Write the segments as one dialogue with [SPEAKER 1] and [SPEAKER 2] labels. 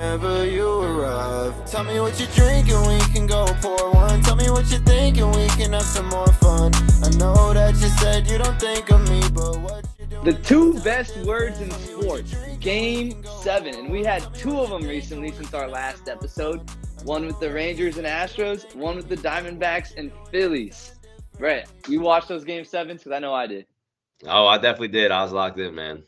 [SPEAKER 1] whenever you arrive. Tell me what you're drinking, we can go pour one. Tell me what you're thinking, we can have some more fun. I know that you said you don't think of me, but what you doing?
[SPEAKER 2] The two best words in sports, Game 7. And we had two of them recently since our last episode. One with the Rangers and Astros, one with the Diamondbacks and Phillies. Brett, you watched those Game 7s? Because I know I did.
[SPEAKER 3] Oh, I definitely did. I was locked in, man.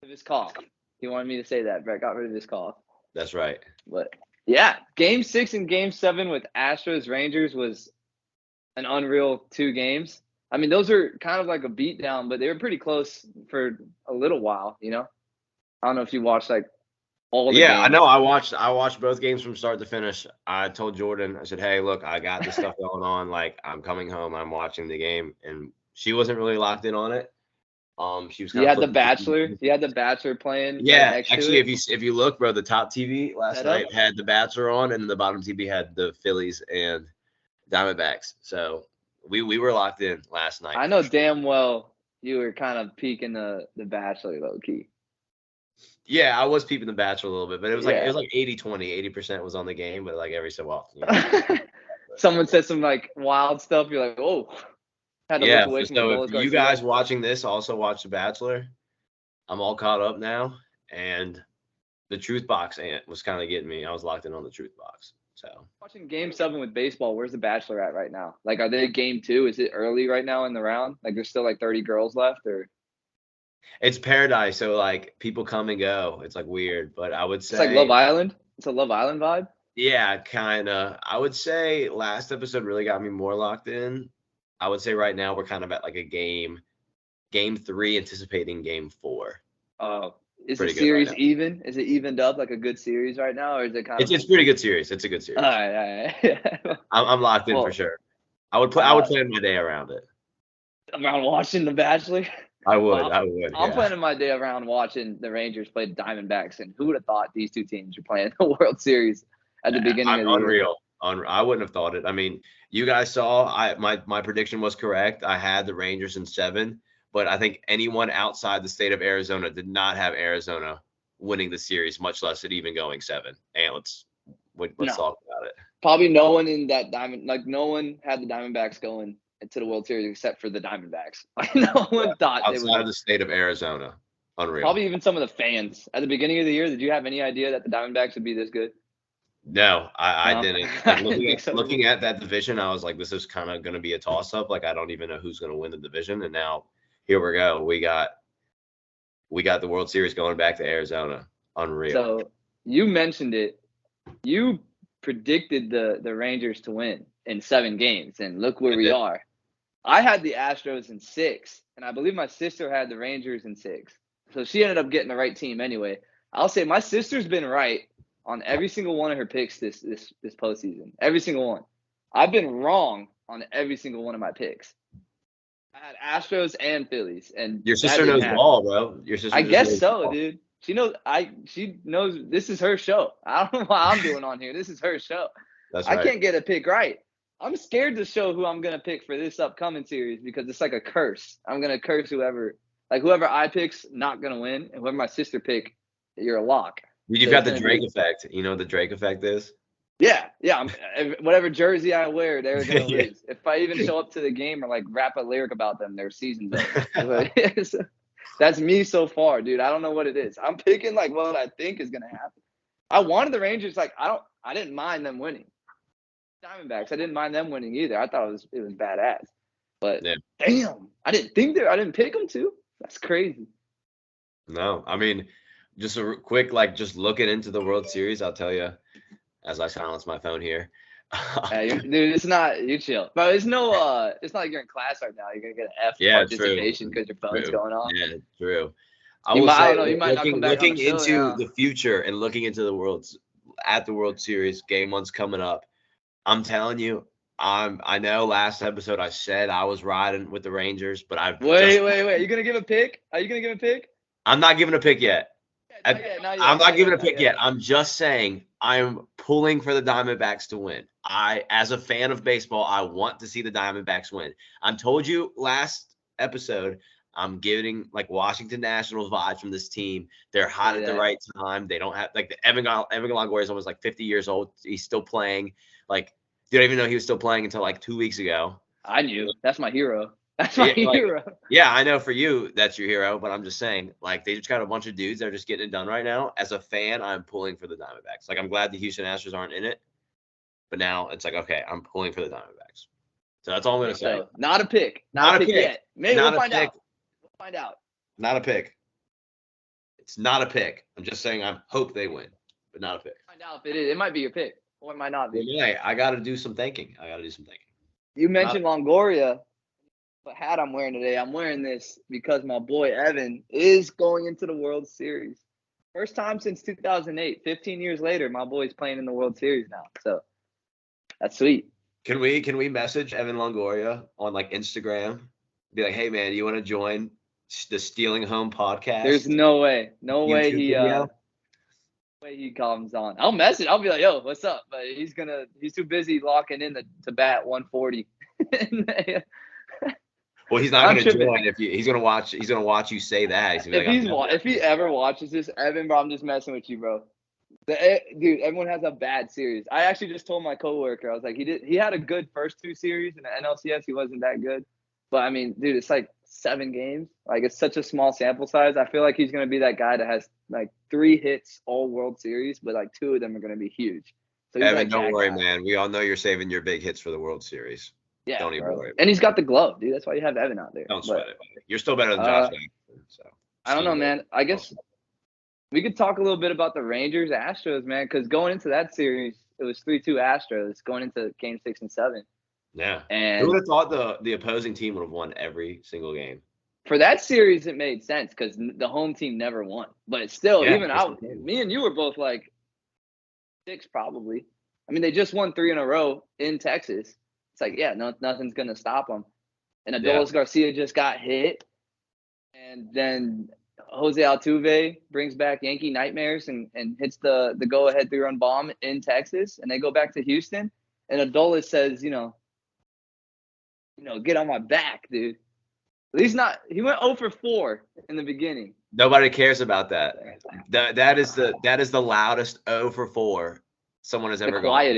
[SPEAKER 2] His cough. He wanted me to say that. Brett got rid of his cough.
[SPEAKER 3] That's right.
[SPEAKER 2] But yeah, Game 6 and Game 7 with Astros Rangers was an unreal 2 games. I mean, those are kind of like a beatdown, but they were pretty close for a little while, you know? I don't know if you watched like all the games.
[SPEAKER 3] I know. I watched both games from start to finish. I told Jordan, I said, hey, look, I got this stuff going on. Like, I'm coming home, I'm watching the game. And she wasn't really locked in on it. She was.
[SPEAKER 2] You had The Bachelor. You had The Bachelor playing.
[SPEAKER 3] Yeah,
[SPEAKER 2] next
[SPEAKER 3] actually,
[SPEAKER 2] to
[SPEAKER 3] if you look, bro, the top TV last night had The Bachelor on, and the bottom TV had the Phillies and Diamondbacks. So we were locked in last night.
[SPEAKER 2] I know damn well you were kind of peeking the Bachelor low key.
[SPEAKER 3] Yeah, I was peeping The Bachelor a little bit, but it was like 80-20. 80% was on the game, but like every so often. You know?
[SPEAKER 2] Someone said some like wild stuff. You're like, oh. Had to look away from
[SPEAKER 3] so if you guys watching this also watch The Bachelor, I'm all caught up now, and the Truth Box was kind of getting me. I was locked in on the Truth Box. So
[SPEAKER 2] watching Game 7 with baseball, where's The Bachelor at right now? Like, are they Game 2? Is it early right now in the round? Like, there's still like 30 girls left, or?
[SPEAKER 3] It's paradise, so like people come and go. It's like weird, but I would say
[SPEAKER 2] it's like Love Island. It's a Love Island vibe.
[SPEAKER 3] Yeah, kind of. I would say last episode really got me more locked in. I would say right now we're kind of at like a game 3, anticipating game 4.
[SPEAKER 2] Is the series right even? Is it evened up like a good series right now, or is it kind of?
[SPEAKER 3] It's pretty good series. It's a good series.
[SPEAKER 2] All right.
[SPEAKER 3] I'm locked in for sure. I would plan my day around it.
[SPEAKER 2] Around watching The Bachelor.
[SPEAKER 3] I would.
[SPEAKER 2] I'm planning my day around watching the Rangers play the Diamondbacks, and who would have thought these two teams were playing the World Series at the beginning of the year?
[SPEAKER 3] I wouldn't have thought it. I mean, you guys saw my prediction was correct. I had the Rangers in 7, but I think anyone outside the state of Arizona did not have Arizona winning the series, much less it even going 7. And let's talk about it.
[SPEAKER 2] Probably no one in that no one had the Diamondbacks going into the World Series except for the Diamondbacks. No one thought
[SPEAKER 3] outside of the state of Arizona. Unreal.
[SPEAKER 2] Probably even some of the fans at the beginning of the year. Did you have any idea that the Diamondbacks would be this good?
[SPEAKER 3] No, I didn't. Like, looking at that division, I was like, this is kind of going to be a toss-up. Like, I don't even know who's going to win the division. And now here we go. We got the World Series going back to Arizona. Unreal.
[SPEAKER 2] So you mentioned it. You predicted the Rangers to win in 7 games, and look where we are. I had the Astros in 6, and I believe my sister had the Rangers in 6. So she ended up getting the right team anyway. I'll say my sister's been right on every single one of her picks this postseason. Every single one. I've been wrong on every single one of my picks. I had Astros and Phillies, and
[SPEAKER 3] your sister knows ball, bro. Your sister.
[SPEAKER 2] I guess so, dude. She knows. She knows this is her show. I don't know what I'm doing on here. This is her show.
[SPEAKER 3] That's right.
[SPEAKER 2] I can't get a pick right. I'm scared to show who I'm gonna pick for this upcoming series because it's like a curse. I'm gonna curse whoever I pick's not gonna win, and whoever my sister pick, you're a lock.
[SPEAKER 3] You've got the Drake effect. You know what the Drake effect is?
[SPEAKER 2] Yeah. Whatever jersey I wear, they're gonna lose. If I even show up to the game or like rap a lyric about them, their season's over. That's me so far, dude. I don't know what it is. I'm picking like what I think is gonna happen. I wanted the Rangers. Like I didn't mind them winning. Diamondbacks, I didn't mind them winning either. I thought it was badass. But damn, I didn't pick them to. That's crazy.
[SPEAKER 3] No, I mean, just a quick, just looking into the World Series, I'll tell you, as I silence my phone here.
[SPEAKER 2] Dude, it's not, you chill. But it's not like you're in class right now. You're going to get an F participation because your phone's going off.
[SPEAKER 3] Yeah, true.
[SPEAKER 2] You might not come back
[SPEAKER 3] looking into the future and looking into the World Series, Game 1's coming up. I'm telling you, I know last episode I said I was riding with the Rangers, but
[SPEAKER 2] Wait. Are you going to give a pick?
[SPEAKER 3] I'm not giving a pick yet. I'm not giving a pick yet.
[SPEAKER 2] yet.
[SPEAKER 3] I'm just saying I'm pulling for the Diamondbacks to win. As a fan of baseball, I want to see the Diamondbacks win. I told you last episode I'm getting like Washington Nationals vibes from this team. They're hot at the right time. They don't have like Evan Longoria is almost like 50 years old. He's still playing. Like, you don't even know he was still playing until like 2 weeks ago.
[SPEAKER 2] I knew. That's my hero. That's my hero.
[SPEAKER 3] Yeah, I know for you that's your hero, but I'm just saying, like, they just got a bunch of dudes that are just getting it done right now. As a fan, I'm pulling for the Diamondbacks. Like, I'm glad the Houston Astros aren't in it, but now it's like, okay, I'm pulling for the Diamondbacks. So that's all I'm gonna say.
[SPEAKER 2] So, not a pick. Not a pick yet. Maybe we'll find out. We'll find out.
[SPEAKER 3] Not a pick. It's not a pick. I'm just saying I hope they win, but not a pick.
[SPEAKER 2] Find out if it is. It might be your pick, or it might not be.
[SPEAKER 3] Yeah, I got to do some thinking.
[SPEAKER 2] You mentioned Longoria. What hat I'm wearing today? I'm wearing this because my boy Evan is going into the World Series. First time since 2008. 15 years later, my boy's playing in the World Series now. So that's sweet.
[SPEAKER 3] Can we message Evan Longoria on like Instagram? Be like, hey man, you want to join the Stealing Home podcast?
[SPEAKER 2] There's no way he comes on. I'll message. I'll be like, yo, what's up? But he's too busy locking in to bat 140.
[SPEAKER 3] Well, he's not going to join he's going to watch. He's going to watch you say that.
[SPEAKER 2] If he ever watches this, Evan, bro, I'm just messing with you, bro. Dude, everyone has a bad series. I actually just told my coworker, I was like, he had a good first 2 series in the NLCS. He wasn't that good, but I mean, dude, it's like 7 games. Like, it's such a small sample size. I feel like he's going to be that guy that has like 3 hits all World Series, but like 2 of them are going to be huge. So
[SPEAKER 3] Evan, like, don't worry, man. We all know you're saving your big hits for the World Series.
[SPEAKER 2] Yeah,
[SPEAKER 3] don't even worry.
[SPEAKER 2] And he's got the glove, dude. That's why you have Evan out there.
[SPEAKER 3] Don't sweat it, buddy. You're still better than Josh Jackson. So
[SPEAKER 2] I don't know, man. I guess we could talk a little bit about the Rangers Astros, man, because going into that series, it was 3-2 Astros going into Game 6 and 7.
[SPEAKER 3] Yeah.
[SPEAKER 2] And
[SPEAKER 3] who would have thought the opposing team would have won every single game?
[SPEAKER 2] For that series, it made sense because the home team never won. But still, me and you were both like 6 probably. I mean, they just won 3 in a row in Texas. It's like, yeah, nothing's going to stop them. And Adolis Garcia just got hit. And then Jose Altuve brings back Yankee nightmares and hits the go-ahead 3-run bomb in Texas. And they go back to Houston. And Adolis says, get on my back, dude. At least not – he went 0 for 4 in the beginning.
[SPEAKER 3] Nobody cares about that. That is the loudest 0 for 4 someone has ever gone.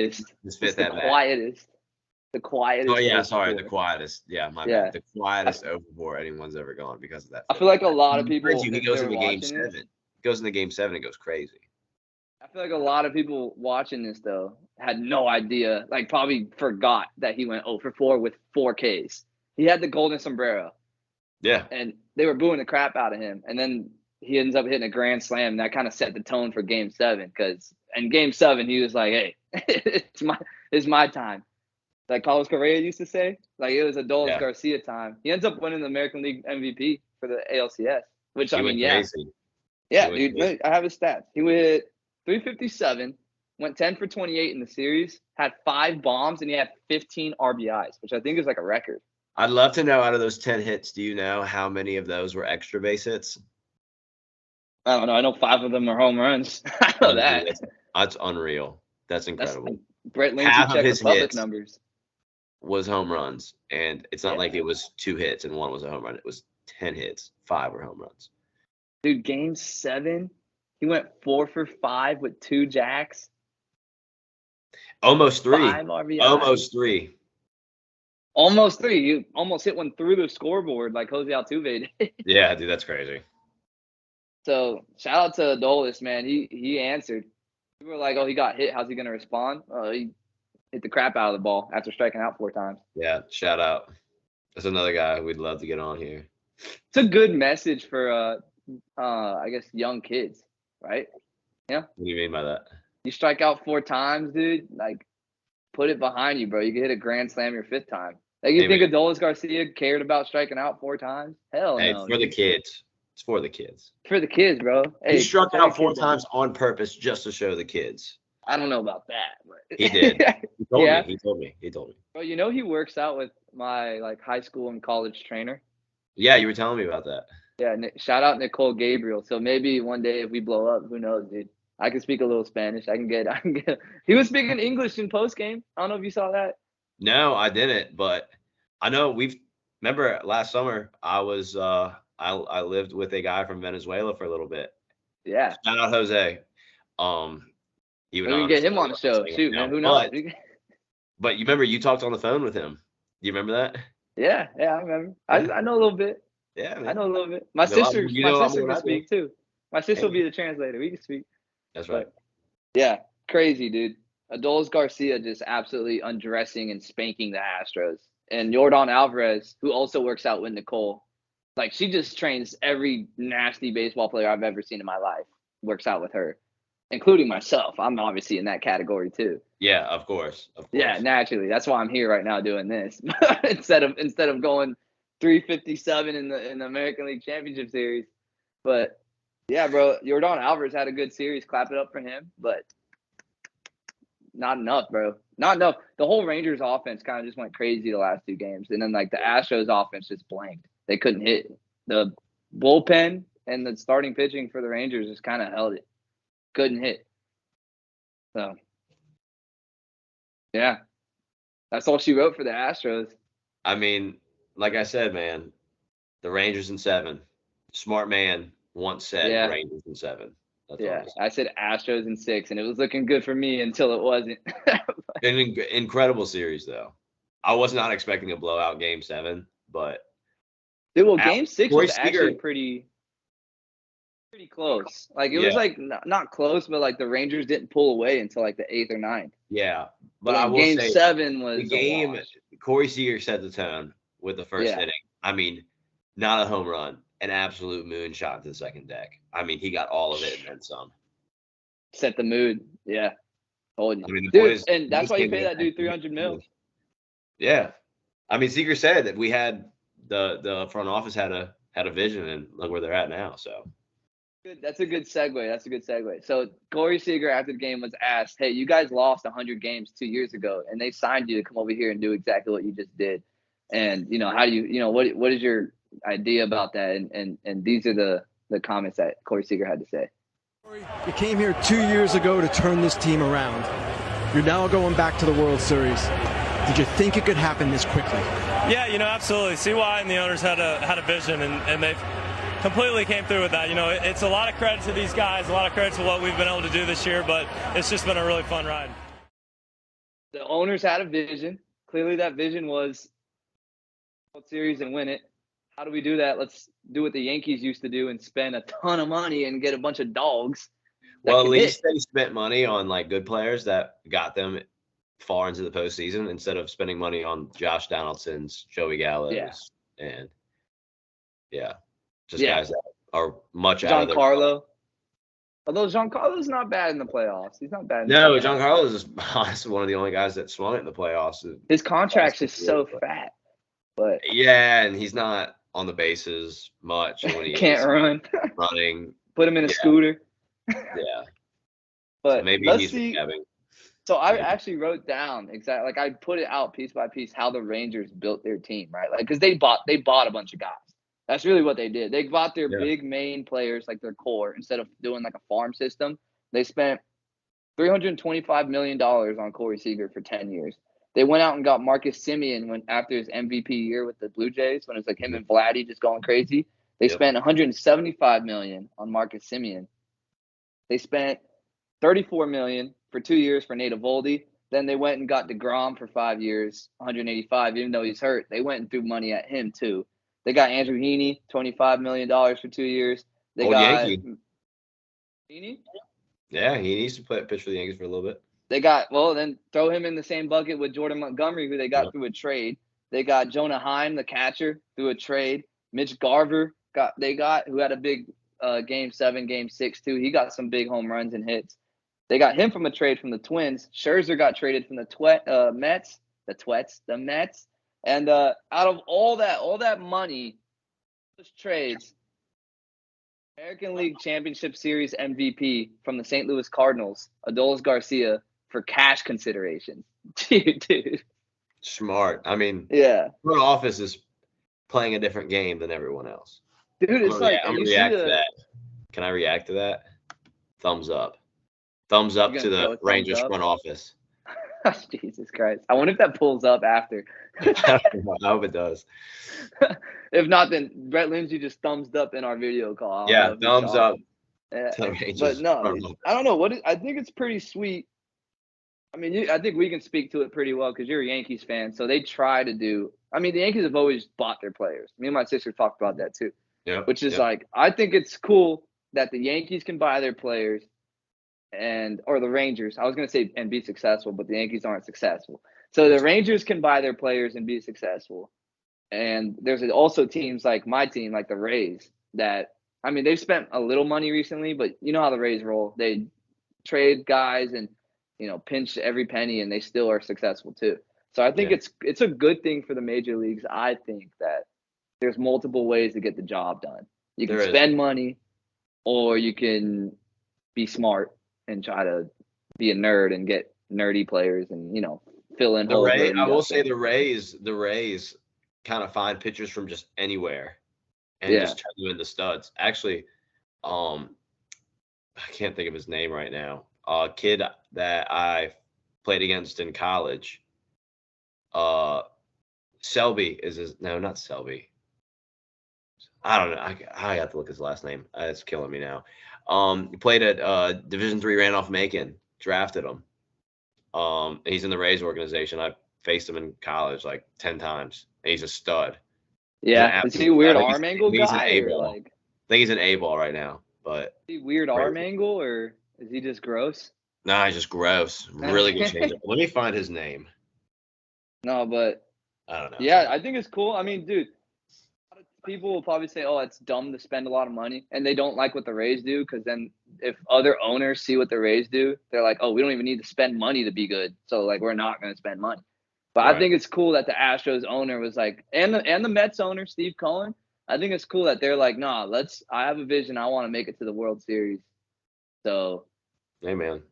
[SPEAKER 2] The quietest.
[SPEAKER 3] Oh yeah, sorry, the quietest. Yeah, my bad. The quietest 0 for 4 anyone's ever gone because of that.
[SPEAKER 2] I feel like a lot of people.
[SPEAKER 3] He goes into Game 7. Goes into Game 7 and goes crazy.
[SPEAKER 2] I feel like a lot of people watching this though had no idea, like probably forgot that he went 0 for 4 with 4 Ks. He had the golden sombrero.
[SPEAKER 3] Yeah.
[SPEAKER 2] And they were booing the crap out of him, and then he ends up hitting a grand slam. And that kind of set the tone for Game 7 because in Game 7 he was like, "Hey, it's my time." Like Carlos Correa used to say, like it was Adolis Garcia time. He ends up winning the American League MVP for the ALCS, which I mean,
[SPEAKER 3] crazy.
[SPEAKER 2] Yeah, dude. Crazy. I have his stats. He hit 357, went 10 for 28 in the series, had 5 bombs, and he had 15 RBIs, which I think is like a record.
[SPEAKER 3] I'd love to know out of those 10 hits, do you know how many of those were extra base hits?
[SPEAKER 2] I don't know. I know 5 of them are home runs. I know that.
[SPEAKER 3] That's unreal. That's incredible.
[SPEAKER 2] Brett Lindsey checked the public numbers.
[SPEAKER 3] Was home runs, and it's not like it was 2 hits and 1 was a home run. It was 10 hits, 5 were home runs.
[SPEAKER 2] Dude, Game 7, he went 4 for 5 with 2 jacks.
[SPEAKER 3] Almost 3.
[SPEAKER 2] 5 RBIs.
[SPEAKER 3] Almost 3.
[SPEAKER 2] You almost hit one through the scoreboard like Jose Altuve did.
[SPEAKER 3] Yeah, dude, that's crazy.
[SPEAKER 2] So shout out to Adolis, man. He answered. People were like, "Oh, he got hit. How's he gonna respond?" He hit the crap out of the ball after striking out 4 times.
[SPEAKER 3] Yeah, shout out. That's another guy we'd love to get on here.
[SPEAKER 2] It's a good message for I guess young kids, right? Yeah.
[SPEAKER 3] What do you mean by that?
[SPEAKER 2] You strike out 4 times, dude. Like, put it behind you, bro. You can hit a grand slam your 5th time. Like, you think Adolis Garcia cared about striking out 4 times? Hell no.
[SPEAKER 3] For the kids. It's for the kids.
[SPEAKER 2] For the kids, bro.
[SPEAKER 3] He struck out 4 times on purpose just to show the kids.
[SPEAKER 2] I don't know about that, but
[SPEAKER 3] he did. He told me.
[SPEAKER 2] Bro, he works out with my high school and college trainer.
[SPEAKER 3] Yeah, you were telling me about that.
[SPEAKER 2] Yeah, shout out Nicole Gabriel. So maybe one day if we blow up, who knows, dude? I can speak a little Spanish. I can get. He was speaking English in post game. I don't know if you saw that.
[SPEAKER 3] No, I didn't, but I know remember last summer I was I lived with a guy from Venezuela for a little bit.
[SPEAKER 2] Yeah.
[SPEAKER 3] Shout out Jose.
[SPEAKER 2] We
[SPEAKER 3] Even
[SPEAKER 2] can get him on the show. Shoot, man. Who knows?
[SPEAKER 3] But you remember you talked on the phone with him. Do you remember that?
[SPEAKER 2] Yeah, I remember.
[SPEAKER 3] Yeah.
[SPEAKER 2] I know a little bit.
[SPEAKER 3] Yeah, man.
[SPEAKER 2] I know a little bit. My
[SPEAKER 3] You know a lot
[SPEAKER 2] sister
[SPEAKER 3] more
[SPEAKER 2] can
[SPEAKER 3] than I do.
[SPEAKER 2] speak too. My sister will
[SPEAKER 3] Hey.
[SPEAKER 2] be the translator. We can speak.
[SPEAKER 3] That's right.
[SPEAKER 2] Yeah, crazy, dude. Adolis Garcia just absolutely undressing and spanking the Astros. And Yordan Alvarez, who also works out with Nicole, like she just trains every nasty baseball player I've ever seen in my life, works out with her, including myself. I'm obviously in that category too.
[SPEAKER 3] Yeah, of course.
[SPEAKER 2] Yeah, naturally. That's why I'm here right now doing this. instead of going 357 in the American League Championship Series. But yeah, bro, Yordan Alvarez had a good series. Clap it up for him, but not enough, bro. Not enough. The whole Rangers offense kind of just went crazy the last 2 games, and then like the Astros offense just blanked. They couldn't hit. The bullpen and the starting pitching for the Rangers just kind of held it. Couldn't hit. So yeah, that's all she wrote for the Astros.
[SPEAKER 3] I mean, like I said, man, the Rangers in 7. Smart man once said Rangers in 7. That's
[SPEAKER 2] yeah, I said Astros in 6, and it was looking good for me until it wasn't.
[SPEAKER 3] An incredible series, though. I was not expecting a blowout Game 7, but
[SPEAKER 2] dude, well, Game 6 was
[SPEAKER 3] Seager,
[SPEAKER 2] actually pretty close. Like it was like not close, but like the Rangers didn't pull away until like the 8th or 9th.
[SPEAKER 3] Yeah, but
[SPEAKER 2] like,
[SPEAKER 3] I will
[SPEAKER 2] Game
[SPEAKER 3] say
[SPEAKER 2] 7 was
[SPEAKER 3] the game. Corey Seager set the tone with the first inning. I mean, not a home run, an absolute moonshot to the second deck. I mean, he got all of it and then some.
[SPEAKER 2] Set the mood. Yeah. Told you.
[SPEAKER 3] I mean,
[SPEAKER 2] dude, and that's why you pay that dude $300 million.
[SPEAKER 3] Yeah. I mean, Seager said that we had the front office had a vision, and look where they're at now. So
[SPEAKER 2] good. That's a good segue. So Corey Seager after the game was asked, "Hey, you guys lost 100 games 2 years ago, and they signed you to come over here and do exactly what you just did. And how do you what is your idea about that?" And these are the comments that Corey Seager had to say.
[SPEAKER 4] You came here 2 years ago to turn this team around. You're now going back to the World Series. Did you think it could happen this quickly?
[SPEAKER 5] Yeah, absolutely. CY and the owners had a vision, and they've completely came through with that. It's a lot of credit to these guys, a lot of credit to what we've been able to do this year, but it's just been a really fun ride.
[SPEAKER 2] The owners had a vision. Clearly that vision was World Series and win it. How do we do that? Let's do what the Yankees used to do and spend a ton of money and get a bunch of dogs.
[SPEAKER 3] Well, at least they spent money on like good players that got them far into the postseason instead of spending money on Josh Donaldson's, Joey Gallo's, and guys that are much out of their
[SPEAKER 2] Giancarlo. Although Giancarlo's not bad in the playoffs. He's not bad.
[SPEAKER 3] No, Giancarlo is honestly one of the only guys that swung it in the playoffs.
[SPEAKER 2] His contract's just so fat. But
[SPEAKER 3] yeah, and he's not on the bases much when he
[SPEAKER 2] can't run.
[SPEAKER 3] Running.
[SPEAKER 2] Put him in a scooter.
[SPEAKER 3] Yeah.
[SPEAKER 2] But
[SPEAKER 3] so maybe he's rehabbing.
[SPEAKER 2] So I actually wrote down exactly, like I put it out piece by piece how the Rangers built their team, right? Like because they bought a bunch of guys. That's really what they did. They bought their big main players, like their core, instead of doing like a farm system. They spent $325 million on Corey Seager for 10 years. They went out and got Marcus Semien after his MVP year with the Blue Jays, when it was like him and Vladdy just going crazy. They spent $175 million on Marcus Semien. They spent $34 million for 2 years for Nate Eovaldi. Then they went and got DeGrom for 5 years, $185, even though he's hurt. They went and threw money at him too. They got Andrew Heaney, $25 million for 2 years. They got
[SPEAKER 3] Yankee.
[SPEAKER 2] Heaney?
[SPEAKER 3] Yeah, he needs to pitch for the Yankees for a little bit.
[SPEAKER 2] They then throw him in the same bucket with Jordan Montgomery, who they got through a trade. They got Jonah Heim, the catcher, through a trade. Mitch Garver who had a big Game 7, Game 6 too. He got some big home runs and hits. They got him from a trade from the Twins. Scherzer got traded from the Mets. And out of all that money, those trades, American League Championship Series MVP from the St. Louis Cardinals, Adolis Garcia, for cash consideration. Dude.
[SPEAKER 3] Smart. I mean, front office is playing a different game than everyone else.
[SPEAKER 2] Dude, it's like
[SPEAKER 3] I'm gonna react to that. Can I react to that? Thumbs up. Thumbs up to the Rangers front office.
[SPEAKER 2] Jesus Christ. I wonder if that pulls up after.
[SPEAKER 3] I hope it does.
[SPEAKER 2] If not, then Brett Lindsay just thumbs up in our video call. I don't know
[SPEAKER 3] Yeah,
[SPEAKER 2] if you
[SPEAKER 3] thumbs
[SPEAKER 2] saw
[SPEAKER 3] up.
[SPEAKER 2] it. Yeah,
[SPEAKER 3] to the Rangers
[SPEAKER 2] but no,
[SPEAKER 3] front runner.
[SPEAKER 2] I don't know. I think it's pretty sweet. I mean, I think we can speak to it pretty well because you're a Yankees fan. So they try to do. I mean, the Yankees have always bought their players. Me and my sister talked about that too,
[SPEAKER 3] Yep,
[SPEAKER 2] which is
[SPEAKER 3] yep.
[SPEAKER 2] like I think it's cool that the Yankees can buy their players, or the Rangers. I was gonna say and be successful, but the Yankees aren't successful. So the Rangers can buy their players and be successful. And there's also teams like my team, like the Rays, that I mean they've spent a little money recently, but you know how the Rays roll. They trade guys and pinch every penny, and they still are successful too. So I think it's a good thing for the major leagues. I think that there's multiple ways to get the job done. You can spend money, or you can be smart and try to be a nerd and get nerdy players and fill in holes.
[SPEAKER 3] I will say the Rays kind of find pitchers from just anywhere and just turn them into studs. Actually, I can't think of his name right now. A kid that I played against in college. Selby is his not Selby. I don't know. I have to look his last name. It's killing me now. He played at Division III Randolph-Macon. Drafted him. He's in the Rays organization. I faced him in college like 10 times. He's a stud.
[SPEAKER 2] Yeah, is he a weird arm angle
[SPEAKER 3] he's
[SPEAKER 2] guy?
[SPEAKER 3] An A-ball. I think he's an A-ball right now. But
[SPEAKER 2] is he weird arm angle, or is he just gross?
[SPEAKER 3] Nah, he's just gross. Really good change. Let me find his name.
[SPEAKER 2] No, but
[SPEAKER 3] I don't know.
[SPEAKER 2] Yeah, I think it's cool. I mean, dude, people will probably say, "Oh, it's dumb to spend a lot of money," and they don't like what the Rays do because then if other owners see what the Rays do, they're like, "Oh, we don't even need to spend money to be good, so like we're not going to spend money." But I think it's cool that the Astros owner was like, and the Mets owner Steve Cohen. I think it's cool that they're like, "Nah, I have a vision. I want to make it to the World Series, so."
[SPEAKER 3] Hey, man.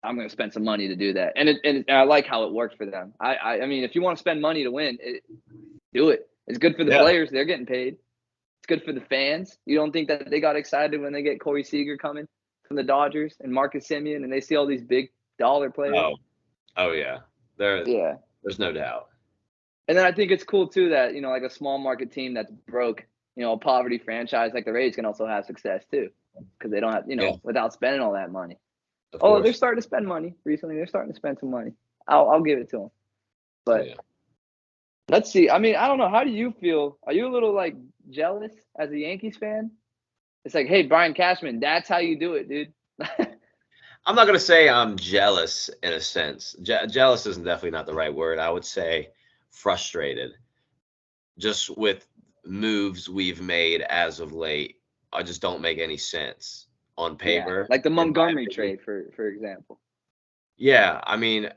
[SPEAKER 2] I'm going to spend some money to do that. And I like how it worked for them. I mean, if you want to spend money to win, do it. It's good for the players. They're getting paid. It's good for the fans. You don't think that they got excited when they get Corey Seager coming from the Dodgers and Marcus Semien and they see all these big dollar players?
[SPEAKER 3] Oh yeah. There's no doubt.
[SPEAKER 2] And then I think it's cool too that, like a small market team that's broke, a poverty franchise like the Rays can also have success too because they don't have, without spending all that money. They're starting to spend money recently. They're starting to spend some money. I'll give it to them. But let's see. I mean, I don't know. How do you feel? Are you a little like jealous as a Yankees fan? It's like, hey, Brian Cashman, that's how you do it, dude.
[SPEAKER 3] I'm not gonna say I'm jealous in a sense. Jealous is definitely not the right word. I would say frustrated, just with moves we've made as of late. I just don't make any sense on paper.
[SPEAKER 2] Like the Montgomery trade, for example.
[SPEAKER 3] Yeah, I mean,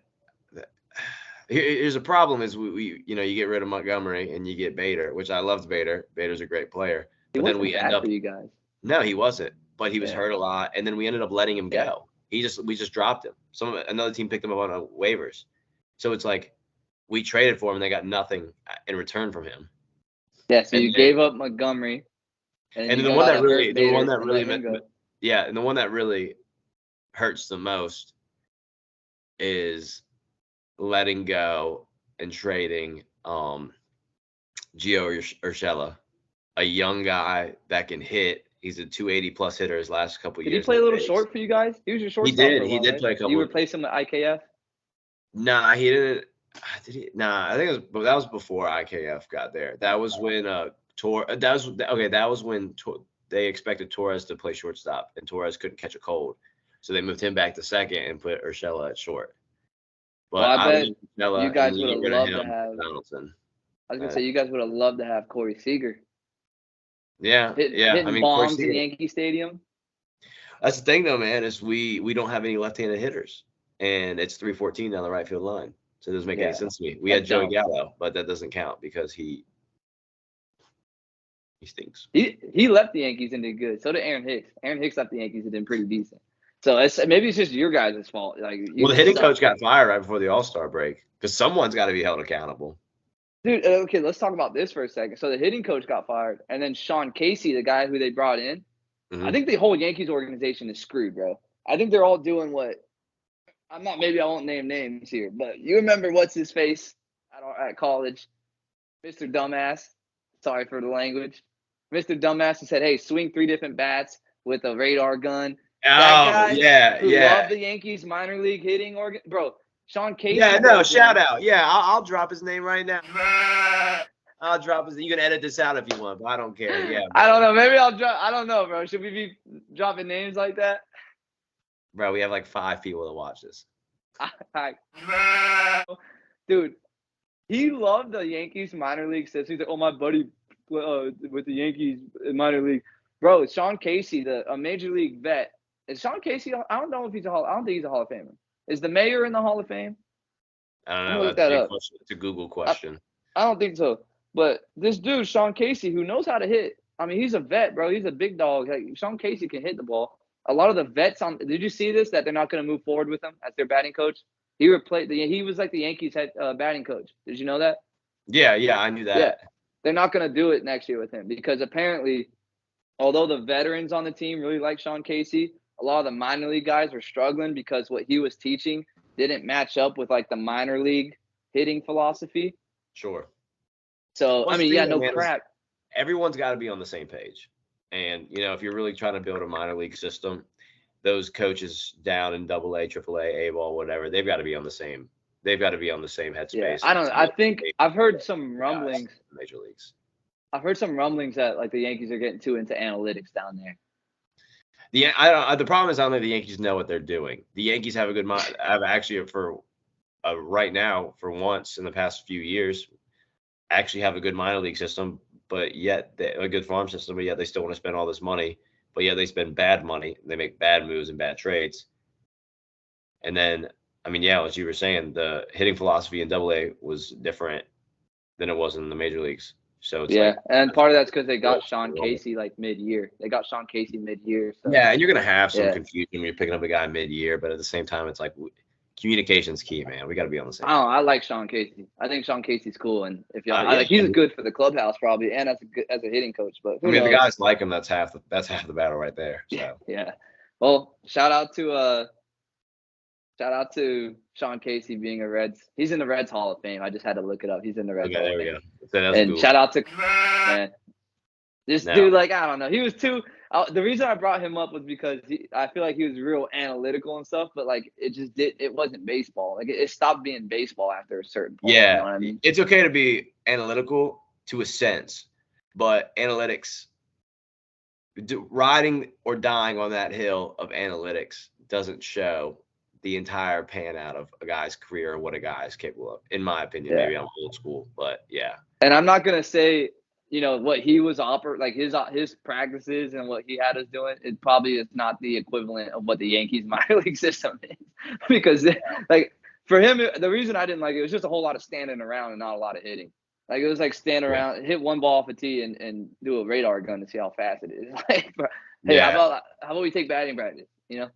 [SPEAKER 3] here's a problem: is we you get rid of Montgomery and you get Bader, which I loved Bader. Bader's a great player, but then we end up.
[SPEAKER 2] For you guys.
[SPEAKER 3] No, he wasn't, but he was hurt a lot, and then we ended up letting him go. We just dropped him. Another team picked him up on waivers, so it's like we traded for him and they got nothing in return from him.
[SPEAKER 2] Yeah, so you gave up Montgomery,
[SPEAKER 3] and the one that really hurts the most is letting go and trading Gio Urshela, a young guy that can hit. He's a 280 plus hitter his last couple years.
[SPEAKER 2] Did he play a little short for you guys? He was your shortstop.
[SPEAKER 3] He did play a couple.
[SPEAKER 2] You replaced him with IKF?
[SPEAKER 3] Nah, he didn't. Did he? Nah, I think that was before IKF got there. That was when That was when they expected Torres to play shortstop, and Torres couldn't catch a cold, so they moved him back to second and put Urshela at short. But
[SPEAKER 2] I bet you guys would have loved to have
[SPEAKER 3] Donaldson.
[SPEAKER 2] I was gonna say you guys would have loved to have Corey Seager.
[SPEAKER 3] Yeah,
[SPEAKER 2] hitting bombs in Yankee Stadium.
[SPEAKER 3] That's the thing, though, man. Is we don't have any left-handed hitters, and it's 314 down the right field line, so it doesn't make any sense to me. We had Joey Gallo, but that doesn't count because he stinks.
[SPEAKER 2] He left the Yankees and did good. So did Aaron Hicks. Aaron Hicks left the Yankees and did pretty decent. So maybe it's just your guys' fault.
[SPEAKER 3] The hitting coach got fired right before the All-Star break because someone's got to be held accountable.
[SPEAKER 2] Dude, okay, let's talk about this for a second. So the hitting coach got fired, and then Sean Casey, the guy who they brought in, I think the whole Yankees organization is screwed, bro. I think they're all doing what Maybe I won't name names here, but you remember what's his face at college, Mr. Dumbass. Sorry for the language, Mr. Dumbass. Who said, "Hey, swing 3 different bats with a radar gun." That
[SPEAKER 3] Oh,
[SPEAKER 2] guy
[SPEAKER 3] yeah,
[SPEAKER 2] who
[SPEAKER 3] yeah.
[SPEAKER 2] loved the Yankees minor league hitting organ, bro. Sean Casey.
[SPEAKER 3] Yeah, no,
[SPEAKER 2] goes
[SPEAKER 3] shout
[SPEAKER 2] in.
[SPEAKER 3] out. Yeah, I'll drop his name right now. I'll drop his. You can edit this out if you want, but I don't care. Yeah,
[SPEAKER 2] I don't know. Maybe I'll drop. I don't know, bro. Should we be dropping names like that?
[SPEAKER 3] bro, we have like 5 people that watch this.
[SPEAKER 2] Dude, he loved the Yankees minor league system. He's like, "Oh, my buddy with the Yankees in minor league." Bro, Sean Casey, a major league vet. Is Sean Casey? I don't know if I don't think he's a Hall of Famer. Is the mayor in the Hall of Fame?
[SPEAKER 3] I don't
[SPEAKER 2] I'm
[SPEAKER 3] know.
[SPEAKER 2] gonna look
[SPEAKER 3] That's
[SPEAKER 2] that
[SPEAKER 3] a big
[SPEAKER 2] up.
[SPEAKER 3] question. It's a Google question.
[SPEAKER 2] I don't think so. But this dude, Sean Casey, who knows how to hit. I mean, he's a vet, bro. He's a big dog. Like, Sean Casey can hit the ball. A lot of the vets did you see this? That they're not going to move forward with him as their batting coach. He was like the Yankees head batting coach. Did you know that?
[SPEAKER 3] Yeah, I knew that.
[SPEAKER 2] Yeah. They're not going to do it next year with him because apparently, although the veterans on the team really like Sean Casey, a lot of the minor league guys were struggling because what he was teaching didn't match up with like the minor league hitting philosophy.
[SPEAKER 3] Sure.
[SPEAKER 2] So,
[SPEAKER 3] Well,
[SPEAKER 2] I mean,
[SPEAKER 3] the
[SPEAKER 2] yeah,
[SPEAKER 3] thing,
[SPEAKER 2] no
[SPEAKER 3] man, is
[SPEAKER 2] crap.
[SPEAKER 3] Everyone's got to be on the same page. And, if you're really trying to build a minor league system, those coaches down in AA, AAA, A-ball, whatever, they've got to be on the same. They've got to be on the same headspace.
[SPEAKER 2] Yeah, I don't know. I think I've heard some rumblings.
[SPEAKER 3] Major leagues.
[SPEAKER 2] I've heard some rumblings that like the Yankees are getting too into analytics down there.
[SPEAKER 3] The problem is I don't think the Yankees know what they're doing. The Yankees have a good mind. I've actually right now, for once in the past few years, actually have a good minor league system, but yet a good farm system, but yet they still want to spend all this money, but yet they spend bad money. They make bad moves and bad trades. And then, I mean, yeah, as you were saying, the hitting philosophy in AA was different than it was in the major leagues. So it's
[SPEAKER 2] and part of that's because they got Sean Casey like mid-year. They got Sean Casey mid-year. So.
[SPEAKER 3] Yeah, and you're gonna have some confusion when you're picking up a guy mid-year, but at the same time, it's like communication's key, man. We got to be on the same.
[SPEAKER 2] I like Sean Casey. I think Sean Casey's cool, and if y'all, he's good for the clubhouse probably, and as a hitting coach. But
[SPEAKER 3] I mean, if the guys like him, that's half the battle right there. So.
[SPEAKER 2] Yeah. Well, shout out to Sean Casey being a Reds. He's in the Reds Hall of Fame. I just had to look it up. He's in the Reds Hall of Fame.
[SPEAKER 3] There we go.
[SPEAKER 2] And
[SPEAKER 3] cool.
[SPEAKER 2] shout out to man. This dude, like, I don't know. He was too. The reason I brought him up was because I feel like he was real analytical and stuff, but like it wasn't baseball. Like it stopped being baseball after a certain point.
[SPEAKER 3] Yeah,
[SPEAKER 2] you know what I mean?
[SPEAKER 3] It's okay to be analytical to a sense, but analytics, riding or dying on that hill of analytics doesn't show the entire pan out of a guy's career or what a guy is capable of, in my opinion. Maybe I'm old school, but yeah.
[SPEAKER 2] And I'm not gonna say, what he was like his practices and what he had us doing. It probably is not the equivalent of what the Yankees minor league system is, because like for him, the reason I didn't like it was just a whole lot of standing around and not a lot of hitting. Like it was like stand around, hit one ball off a tee, and do a radar gun to see how fast it is. Like, hey, how about we take batting practice?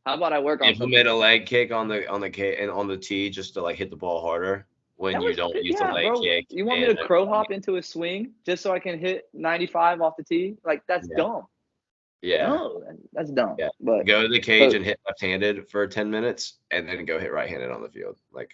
[SPEAKER 2] How about I work on
[SPEAKER 3] implement a leg kick on the tee just to like hit the ball harder when you don't use the leg kick.
[SPEAKER 2] You want me to crow hop into a swing just so I can hit 95 off the tee? Like that's dumb.
[SPEAKER 3] Yeah,
[SPEAKER 2] no, that's dumb.
[SPEAKER 3] Yeah.
[SPEAKER 2] But
[SPEAKER 3] go to the cage and hit left-handed for 10 minutes, and then go hit right-handed on the field. Like,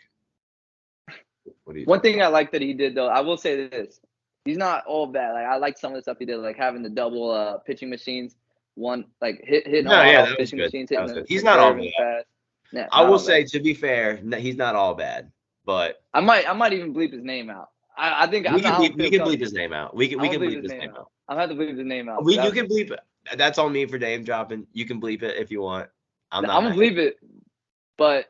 [SPEAKER 3] what do you?
[SPEAKER 2] One thing I like that he did though, I will say this: he's not all bad. Like I like some of the stuff he did, like having the double pitching machines. One like hitting
[SPEAKER 3] that was
[SPEAKER 2] pitching
[SPEAKER 3] good.
[SPEAKER 2] machines.
[SPEAKER 3] That was good. He's not all bad.
[SPEAKER 2] Yeah,
[SPEAKER 3] I will say, to be fair, he's not all bad. But
[SPEAKER 2] I might even bleep his name out. I think
[SPEAKER 3] we can bleep his name out. We can bleep his name out.
[SPEAKER 2] I'm gonna have to bleep his name out.
[SPEAKER 3] You can bleep it. That's on me for name dropping. You can bleep it if you want. I'm
[SPEAKER 2] gonna bleep it, but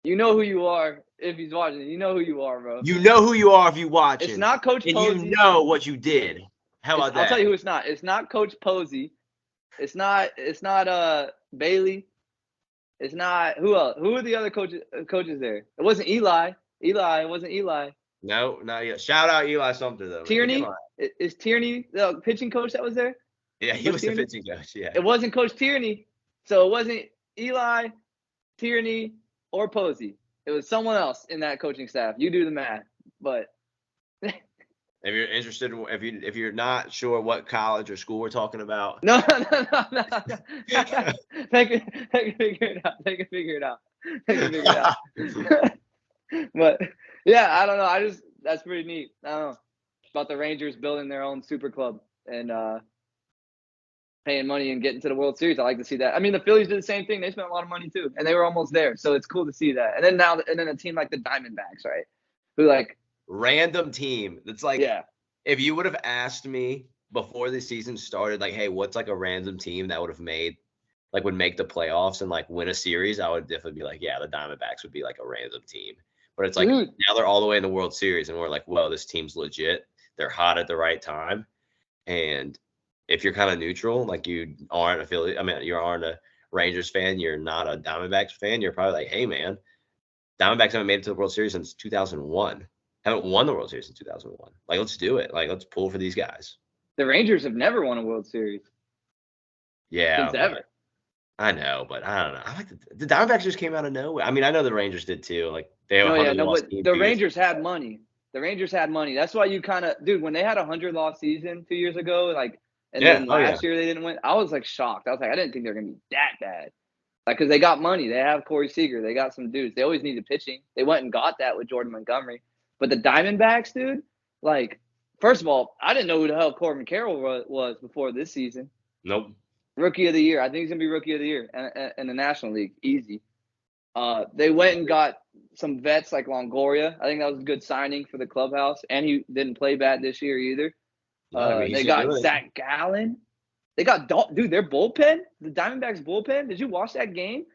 [SPEAKER 2] you know who you are if he's watching. You know who you are, bro.
[SPEAKER 3] You know who you are if you watch.
[SPEAKER 2] It's not Coach
[SPEAKER 3] and
[SPEAKER 2] Posey.
[SPEAKER 3] You know what you did. How about that?
[SPEAKER 2] I'll tell you who it's not. It's not Coach Posey. It's not Bailey. It's not who else? Who are the other coaches there? It wasn't Eli. It wasn't Eli.
[SPEAKER 3] No, not yet. Shout out Eli Sumter though.
[SPEAKER 2] Tierney. Is Tierney the pitching coach that was there?
[SPEAKER 3] Yeah, he was the pitching coach. Yeah.
[SPEAKER 2] It wasn't Coach Tierney, so it wasn't Eli, Tierney, or Posey. It was someone else in that coaching staff. You do the math, but.
[SPEAKER 3] If you're interested, if you're not sure what college or school we're talking about,
[SPEAKER 2] no. They can figure it out. They can figure it out. But yeah, I don't know. That's pretty neat. I don't know about the Rangers building their own super club and paying money and getting to the World Series. I like to see that. I mean, the Phillies did the same thing. They spent a lot of money too, and they were almost there. So it's cool to see that. And then a team like the Diamondbacks, right? Who like
[SPEAKER 3] random team. It's like,
[SPEAKER 2] yeah.
[SPEAKER 3] If you would have asked me before the season started, like, hey, what's like a random team that would make the playoffs and like win a series, I would definitely be like, yeah, the Diamondbacks would be like a random team. But it's like
[SPEAKER 2] Dude.
[SPEAKER 3] now they're all the way in the World Series, and we're like, well, this team's legit. They're hot at the right time. And if you're kind of neutral, like you aren't affiliate, I mean, you aren't a Rangers fan, you're not a Diamondbacks fan, you're probably like, hey, man, Diamondbacks haven't made it to the World Series since 2001. Haven't won the World Series since 2001. Like, let's do it. Like, let's pull for these guys.
[SPEAKER 2] The Rangers have never won a World Series.
[SPEAKER 3] Yeah.
[SPEAKER 2] Since ever.
[SPEAKER 3] I know, but I don't know. I like the Diamondbacks just came out of nowhere. I mean, I know the Rangers did too. Like they have 100 loss
[SPEAKER 2] but
[SPEAKER 3] team
[SPEAKER 2] the
[SPEAKER 3] years.
[SPEAKER 2] Rangers had money. The Rangers had money. That's why you kind of, dude, when they had a 100-loss season 2 years ago, like, and then last year they didn't win, I was like shocked. I was like, I didn't think they were gonna be that bad. Like, because they got money. They have Corey Seager. They got some dudes. They always needed pitching. They went and got that with Jordan Montgomery. But the Diamondbacks, dude, like, first of all, I didn't know who the hell Corbin Carroll was before this season.
[SPEAKER 3] Nope.
[SPEAKER 2] Rookie of the year. I think he's going to be Rookie of the Year in the National League. Easy. They went and got some vets like Longoria. I think that was a good signing for the clubhouse. And he didn't play bad this year either. They got Zach Gallen. They got dude, their bullpen, the Diamondbacks bullpen. Did you watch that game?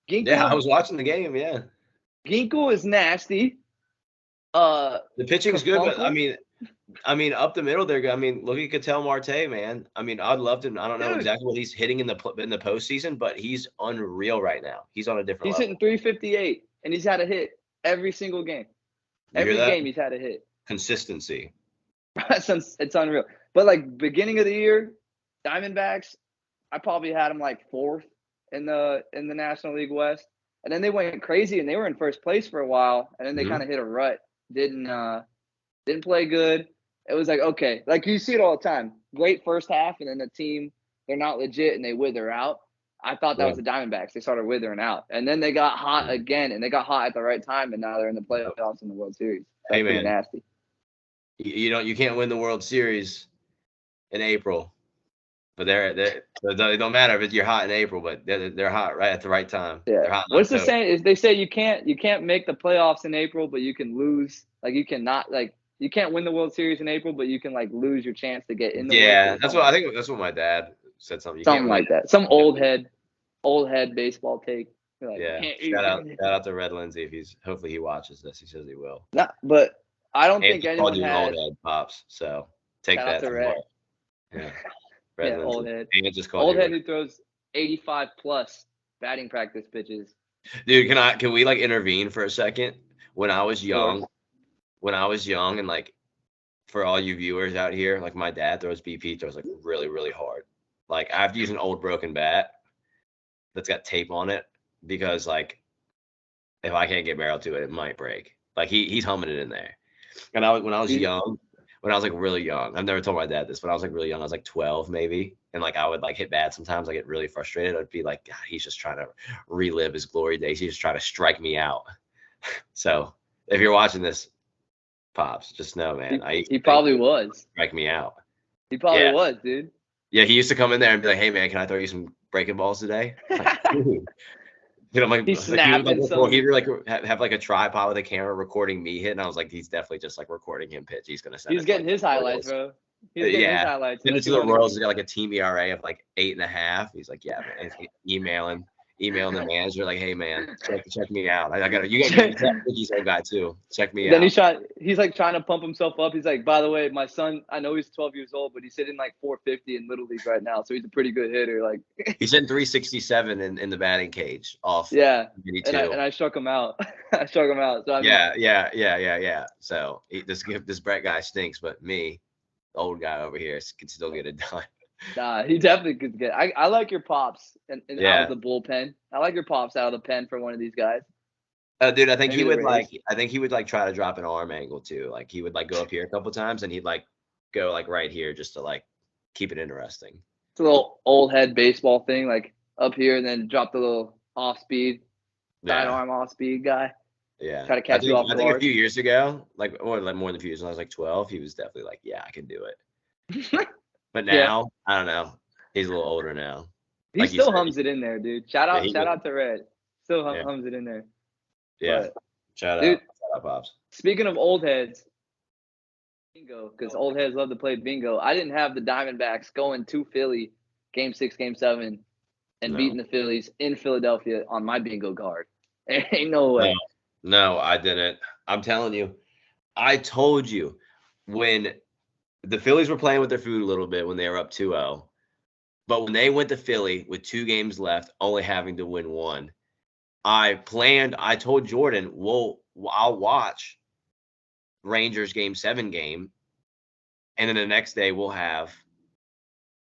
[SPEAKER 3] Ginkel, yeah, I was watching the game. Yeah,
[SPEAKER 2] Ginkel is nasty.
[SPEAKER 3] The pitching's good, but I mean, up the middle there. I mean, look at Ketel Marte, man. I mean, I'd love to. I don't know exactly what he's hitting in the postseason, but he's unreal right now. He's on a different.
[SPEAKER 2] He's
[SPEAKER 3] level.
[SPEAKER 2] Hitting 358, and he's had a hit every single game. Every game he's had a hit.
[SPEAKER 3] Consistency.
[SPEAKER 2] It's unreal. But like beginning of the year, Diamondbacks, I probably had them like fourth in the National League West, and then they went crazy and they were in first place for a while, and then they kind of hit a rut. Didn't play good. It was like, okay, like you see it all the time. Great first half, and then the team, they're not legit and they wither out. I thought that was the Diamondbacks. They started withering out, and then they got hot again, and they got hot at the right time, and now they're in the playoffs in the World Series. That's pretty nasty.
[SPEAKER 3] You can't win the World Series in April, but it don't matter if you're hot in April, but they're hot right at the right time.
[SPEAKER 2] Yeah.
[SPEAKER 3] They're hot.
[SPEAKER 2] What's the saying? Is they say you can't make the playoffs in April, but you can lose. Like you cannot like. You can't win the World Series in April, but you can like lose your chance to get in the World Series.
[SPEAKER 3] That's what I think. That's what my dad said.
[SPEAKER 2] Something like that. Some old head baseball take.
[SPEAKER 3] Like, shout out to Red Lindsay if hopefully he watches this. He says he will.
[SPEAKER 2] Nah, but I don't think anyone
[SPEAKER 3] has old head pops. So take that to
[SPEAKER 2] Red.
[SPEAKER 3] Yeah, Red Lindsay.
[SPEAKER 2] Old head.
[SPEAKER 3] Just
[SPEAKER 2] old head who throws 85 plus batting practice pitches.
[SPEAKER 3] Dude, can we like intervene for a second? When I was young. And like for all you viewers out here, like my dad throws BP, throws like really, really hard. Like I have to use an old broken bat that's got tape on it because like if I can't get barrel to it, it might break. Like he's humming it in there. And when I was like really young, I've never told my dad this, but I was like really young. I was like 12 maybe. And like I would like hit bad sometimes. I get really frustrated. I'd be like, God, he's just trying to relive his glory days. He's just trying to strike me out. So if you're watching this, Pops, just know, man.
[SPEAKER 2] He probably was.
[SPEAKER 3] Strike me out.
[SPEAKER 2] He probably was, dude.
[SPEAKER 3] Yeah, he used to come in there and be like, "Hey, man, can I throw you some breaking balls today?" Like, dude. I'm like,
[SPEAKER 2] he's snapping.
[SPEAKER 3] He'd like have like a tripod with a camera recording me hit, and I was like, he's definitely just like recording him pitch. He's gonna send.
[SPEAKER 2] He's getting his highlights, bro. He's getting his highlights.
[SPEAKER 3] And the Royals has got like a team ERA of like 8.5. He's like, yeah, man. He's emailing the manager like, hey man, check me out. You got Ricky's old guy too. Check me out.
[SPEAKER 2] Then he's like trying to pump himself up. He's like, by the way, my son, I know he's 12 years old, but he's hitting like 450 in Little League right now, so he's a pretty good hitter. Like
[SPEAKER 3] he's hitting 367 in the batting cage off.
[SPEAKER 2] Yeah, and I struck him out. So I mean,
[SPEAKER 3] yeah. So this Brett guy stinks, but me, the old guy over here, can still get it done.
[SPEAKER 2] Nah, he definitely could get. I like your pops and out of the bullpen. I like your pops out of the pen for one of these guys.
[SPEAKER 3] Dude, I think he would like try to drop an arm angle too. Like he would like go up here a couple times and he'd like go like right here just to like keep it interesting.
[SPEAKER 2] It's a little old head baseball thing, like up here and then drop the little off speed. sidearm off speed guy.
[SPEAKER 3] Yeah.
[SPEAKER 2] Try to catch you off
[SPEAKER 3] I think a
[SPEAKER 2] guard.
[SPEAKER 3] few years ago, or like more than a few years, when I was like 12, he was definitely like, yeah, I can do it. But
[SPEAKER 2] Yeah.
[SPEAKER 3] now, I don't know. He's a little older now.
[SPEAKER 2] He
[SPEAKER 3] Like you
[SPEAKER 2] still
[SPEAKER 3] said,
[SPEAKER 2] hums it in there, dude. Shout
[SPEAKER 3] Yeah,
[SPEAKER 2] out,
[SPEAKER 3] he
[SPEAKER 2] shout
[SPEAKER 3] will.
[SPEAKER 2] out to Red. Still
[SPEAKER 3] Yeah.
[SPEAKER 2] hums it in there.
[SPEAKER 3] Yeah.
[SPEAKER 2] But,
[SPEAKER 3] Shout
[SPEAKER 2] dude,
[SPEAKER 3] out, Pops.
[SPEAKER 2] speaking of old heads, bingo, because old heads love to play bingo. I didn't have the Diamondbacks going to Philly, Game 6, Game 7, and
[SPEAKER 3] No.
[SPEAKER 2] beating the Phillies in Philadelphia on my bingo card. Ain't no way.
[SPEAKER 3] No, I didn't. I'm telling you. I told you when the Phillies were playing with their food a little bit when they were up 2-0. But when they went to Philly with 2 games left, only having to win 1, I told Jordan, I'll watch Rangers Game 7 game, and then the next day we'll have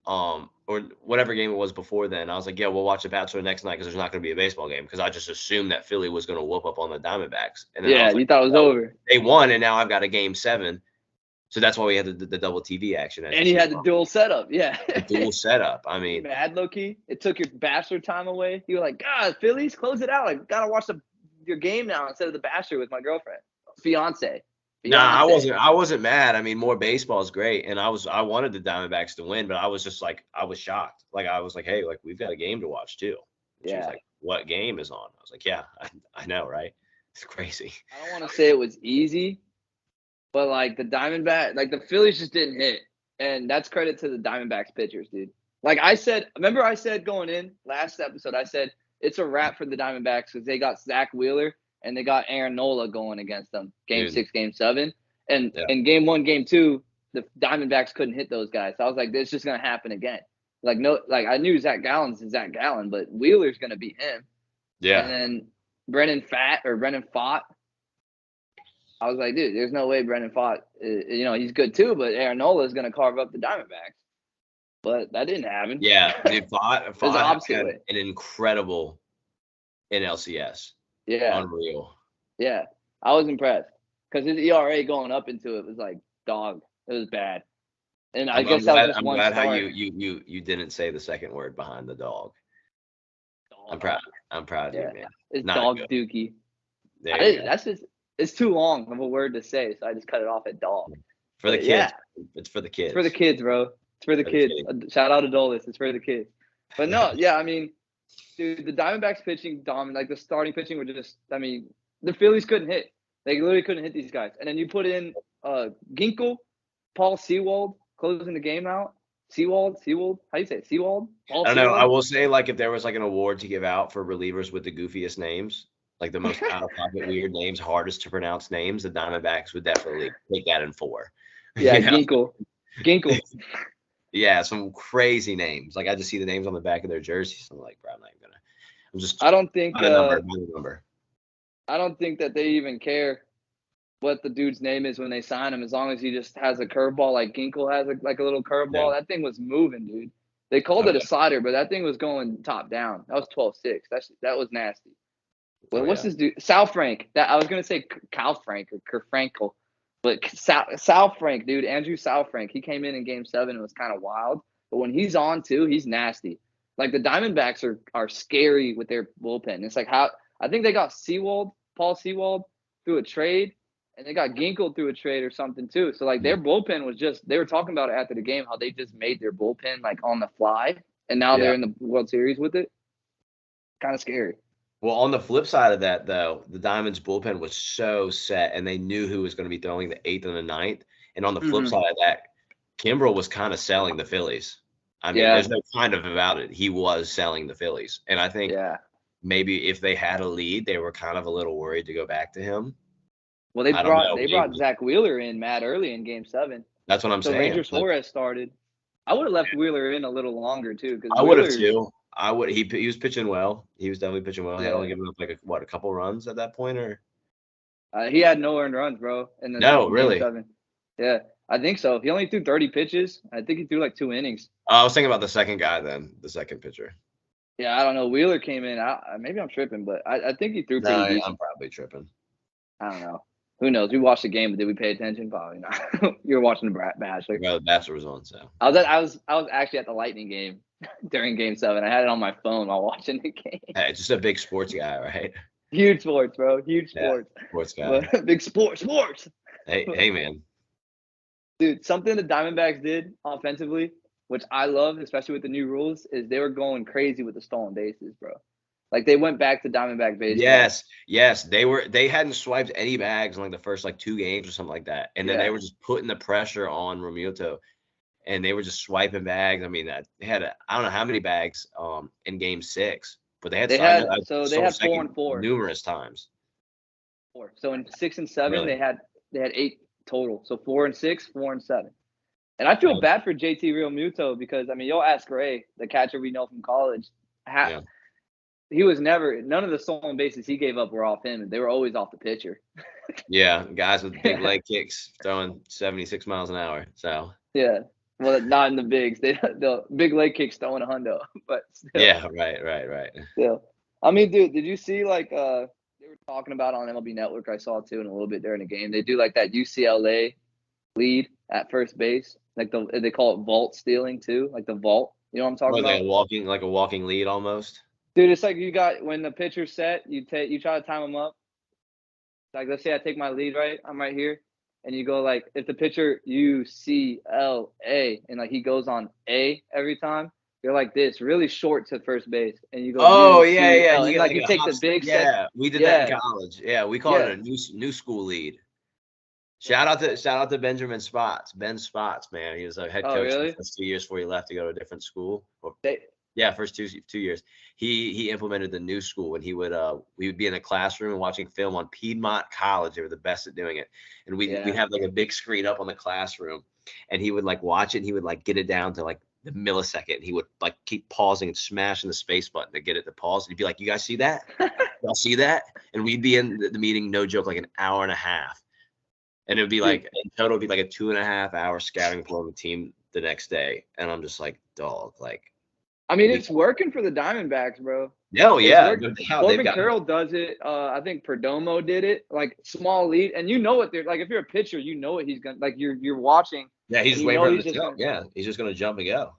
[SPEAKER 3] or whatever game it was before then. I was like, yeah, we'll watch the Bachelor next night because there's not going to be a baseball game, because I just assumed that Philly was going to whoop up on the Diamondbacks. And then I was like,
[SPEAKER 2] you thought it was over.
[SPEAKER 3] They won, and now I've got a Game 7. So that's why we had the double TV action.
[SPEAKER 2] And you had the dual setup, yeah.
[SPEAKER 3] The dual setup. I mean,
[SPEAKER 2] mad low key. It took your Bachelor time away. You were like, God, Phillies, close it out. I gotta watch your game now instead of the Bachelor with my girlfriend, fiance.
[SPEAKER 3] Nah, I wasn't mad. I mean, more baseball is great, and I wanted the Diamondbacks to win, but I was just like, I was shocked. Like, I was like, hey, like, we've got a game to watch too. And she was like, what game is on? I was like, yeah, I know, right? It's crazy.
[SPEAKER 2] I don't want to say it was easy, but like the Diamondback, like the Phillies just didn't hit, and that's credit to the Diamondbacks pitchers, dude. Like I said going in last episode, I said it's a wrap for the Diamondbacks because they got Zach Wheeler and they got Aaron Nola going against them. Game 6, Game 7. And in Game 1, Game 2, the Diamondbacks couldn't hit those guys. So I was like, this is just going to happen again. Like, no, like I knew Zach Gallen's Zach Gallen, but Wheeler's going to beat him.
[SPEAKER 3] Yeah.
[SPEAKER 2] And then Brennan Pfaadt. I was like, dude, there's no way Brennan Pfaadt, he's good too, but Aaron Nola is going to carve up the Diamondbacks. But that didn't happen.
[SPEAKER 3] Yeah. Dude, Pfaadt had
[SPEAKER 2] way.
[SPEAKER 3] an incredible NLCS.
[SPEAKER 2] Yeah.
[SPEAKER 3] Unreal.
[SPEAKER 2] Yeah. I was impressed because his ERA going up into it was like dog. It was bad. And I guess that was just one start.
[SPEAKER 3] I'm glad how you didn't say the second word behind the dog. I'm proud of you, man.
[SPEAKER 2] It's
[SPEAKER 3] Not
[SPEAKER 2] dog
[SPEAKER 3] good.
[SPEAKER 2] dookie.
[SPEAKER 3] That's
[SPEAKER 2] just it's too long of a word to say, so I just cut it off at dog.
[SPEAKER 3] For the kids.
[SPEAKER 2] Yeah.
[SPEAKER 3] It's for the kids.
[SPEAKER 2] It's for the kids, bro. It's for the kids. Shout out to Dolis. It's for the kids. But no, yeah, I mean, dude, the Diamondbacks pitching dominant, like the starting pitching were just, I mean, the Phillies couldn't hit. They literally couldn't hit these guys. And then you put in Ginkel, Paul Sewald closing the game out. Sewald? How do you say it? Sewald?
[SPEAKER 3] I don't know. I will say, like, if there was like an award to give out for relievers with the goofiest names, like the most out of pocket weird names, hardest to pronounce names, the Diamondbacks would definitely take that in 4.
[SPEAKER 2] Yeah, Ginkel.
[SPEAKER 3] Yeah, some crazy names. Like I just see the names on the back of their jerseys. I'm like, bro, I'm not even gonna. I'm just.
[SPEAKER 2] I don't think.
[SPEAKER 3] Number.
[SPEAKER 2] I don't think that they even care what the dude's name is when they sign him, as long as he just has a curveball like Ginkel has, like a little curveball. Yeah. That thing was moving, dude. They called it a slider, but that thing was going top down. That was 12-6. That was nasty. Well, what's this dude? Sal Frank. That I was gonna say Cal Frank or Kerfrankel. But Sal Frank, dude, Andrew Sal Frank, he came in Game 7 and was kind of wild. But when he's on, too, he's nasty. Like, the Diamondbacks are scary with their bullpen. It's like I think they got Paul Sewald, through a trade, and they got Ginkel through a trade or something, too. So, like, their bullpen was just – they were talking about it after the game, how they just made their bullpen, like, on the fly. And now they're in the World Series with it. Kind of scary.
[SPEAKER 3] Well, on the flip side of that, though, the Diamonds' bullpen was so set, and they knew who was going to be throwing the 8th and the 9th. And on the flip side of that, Kimbrel was kind of selling the Phillies. I mean, there's no kind of about it. He was selling the Phillies. And I think maybe if they had a lead, they were kind of a little worried to go back to him.
[SPEAKER 2] Well, they brought Zach Wheeler in mad early in Game 7.
[SPEAKER 3] That's what I'm saying.
[SPEAKER 2] Ranger Suarez started. I would have left Wheeler in a little longer, too.
[SPEAKER 3] I would have, too. He was pitching well. He was definitely pitching well. He had only given up a couple runs at that point, or
[SPEAKER 2] he had no earned runs, bro.
[SPEAKER 3] No, really?
[SPEAKER 2] 7. Yeah, I think so. He only threw 30 pitches. I think he threw like 2 innings.
[SPEAKER 3] I was thinking about the second guy then, the second pitcher.
[SPEAKER 2] Yeah, I don't know. Wheeler came in. Maybe I'm tripping, but I think he threw pretty decent.
[SPEAKER 3] I'm probably tripping.
[SPEAKER 2] I don't know. Who knows? We watched the game, but did we pay attention? Probably not. You were watching the Bachelor.
[SPEAKER 3] Well, the Bachelor was on, so.
[SPEAKER 2] I was actually at the Lightning game during Game 7. I had it on my phone while watching the game.
[SPEAKER 3] Hey, just a big sports guy, right?
[SPEAKER 2] Huge sports, bro. Huge
[SPEAKER 3] Yeah,
[SPEAKER 2] sports.
[SPEAKER 3] sports guy.
[SPEAKER 2] But big sports.
[SPEAKER 3] Hey, man.
[SPEAKER 2] Dude, something the Diamondbacks did offensively, which I love, especially with the new rules, is they were going crazy with the stolen bases, bro. Like they went back to Diamondback baseball.
[SPEAKER 3] Yes. They hadn't swiped any bags in like the first like 2 games or something like that. And then they were just putting the pressure on Realmuto. And they were just swiping bags. I mean, they had I don't know how many bags in game 6, but they had
[SPEAKER 2] They
[SPEAKER 3] signed
[SPEAKER 2] had
[SPEAKER 3] up
[SPEAKER 2] they had 4 and 4.
[SPEAKER 3] numerous times.
[SPEAKER 2] 4. So in 6 and 7,
[SPEAKER 3] Really?
[SPEAKER 2] they had 8 total. So 4 and 6, 4 and 7. And I feel bad for JT Realmuto because I mean, you'll ask Ray, the catcher we know from college, he was never none of the stolen bases he gave up were off him. They were always off the pitcher.
[SPEAKER 3] Yeah, guys with big leg kicks throwing 76 miles an hour. So
[SPEAKER 2] yeah. Well, not in the bigs. The big leg kicks throwing a hundo, but still.
[SPEAKER 3] Yeah, right.
[SPEAKER 2] Still, I mean, dude, did you see like they were talking about on MLB Network? I saw too in a little bit during the game. They do like that UCLA lead at first base, like they call it vault stealing too, like the vault. You know what I'm talking about?
[SPEAKER 3] Like a walking lead almost.
[SPEAKER 2] Dude, it's like you got when the pitcher's set, you try to time him up. Like let's say I take my lead right, I'm right here. And you go like if the pitcher UCLA and like he goes on A every time, you're like this, really short to first base, and you go.
[SPEAKER 3] Oh yeah.
[SPEAKER 2] And like you take the big.
[SPEAKER 3] Yeah, we did that in college. Yeah, we call it a new school lead. Shout out to Benjamin Spots, Ben Spots, man. He was a head coach for the first 2 years before he left to go to a different school. First two years. He implemented the new school, and we would be in a classroom and watching film on Piedmont College. They were the best at doing it, and we'd have like a big screen up on the classroom, and he would like watch it. And he would like get it down to like the millisecond. He would like keep pausing and smashing the space button to get it to pause. And he'd be like, "You guys see that? Y'all see that?" And we'd be in the meeting, no joke, like an hour and a half, and it would be like in total, it'd be like a 2.5 hour scouting report of the team the next day. And I'm just like, dog, like.
[SPEAKER 2] I mean, it's working for the Diamondbacks, bro.
[SPEAKER 3] No, yeah.
[SPEAKER 2] Corbin Carroll does it. I think Perdomo did it. Like small lead, and you know what they're like. If you're a pitcher, you know what he's gonna like. You're watching.
[SPEAKER 3] Yeah, he's waiting for him to jump. Yeah, he's just gonna jump and go.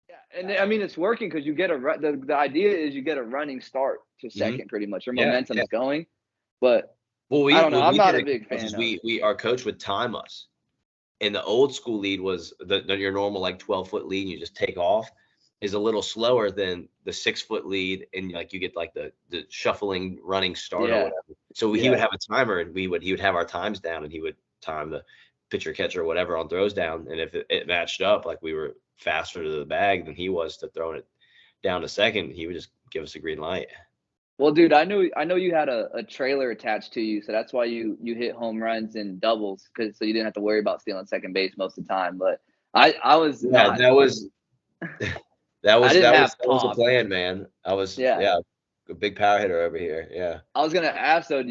[SPEAKER 2] Yeah, and I mean it's working because you get the idea is you get a running start to second, pretty much. Your momentum is going, but I don't know. I'm not a big fan.
[SPEAKER 3] Our coach would time us, and the old school lead was your normal like 12-foot lead, and you just take off. Is a little slower than the 6-foot lead, and like you get like the shuffling running start or whatever. So he would have a timer, and he would have our times down, and he would time the pitcher, catcher, or whatever on throws down. And if it matched up, like we were faster to the bag than he was to throwing it down to second, he would just give us a green light.
[SPEAKER 2] Well, dude, I know you had a trailer attached to you, so that's why you hit home runs and doubles, so you didn't have to worry about stealing second base most of the time. But I was
[SPEAKER 3] that was. That was the plan, man. I was a big power hitter over here. Yeah.
[SPEAKER 2] I was gonna ask though,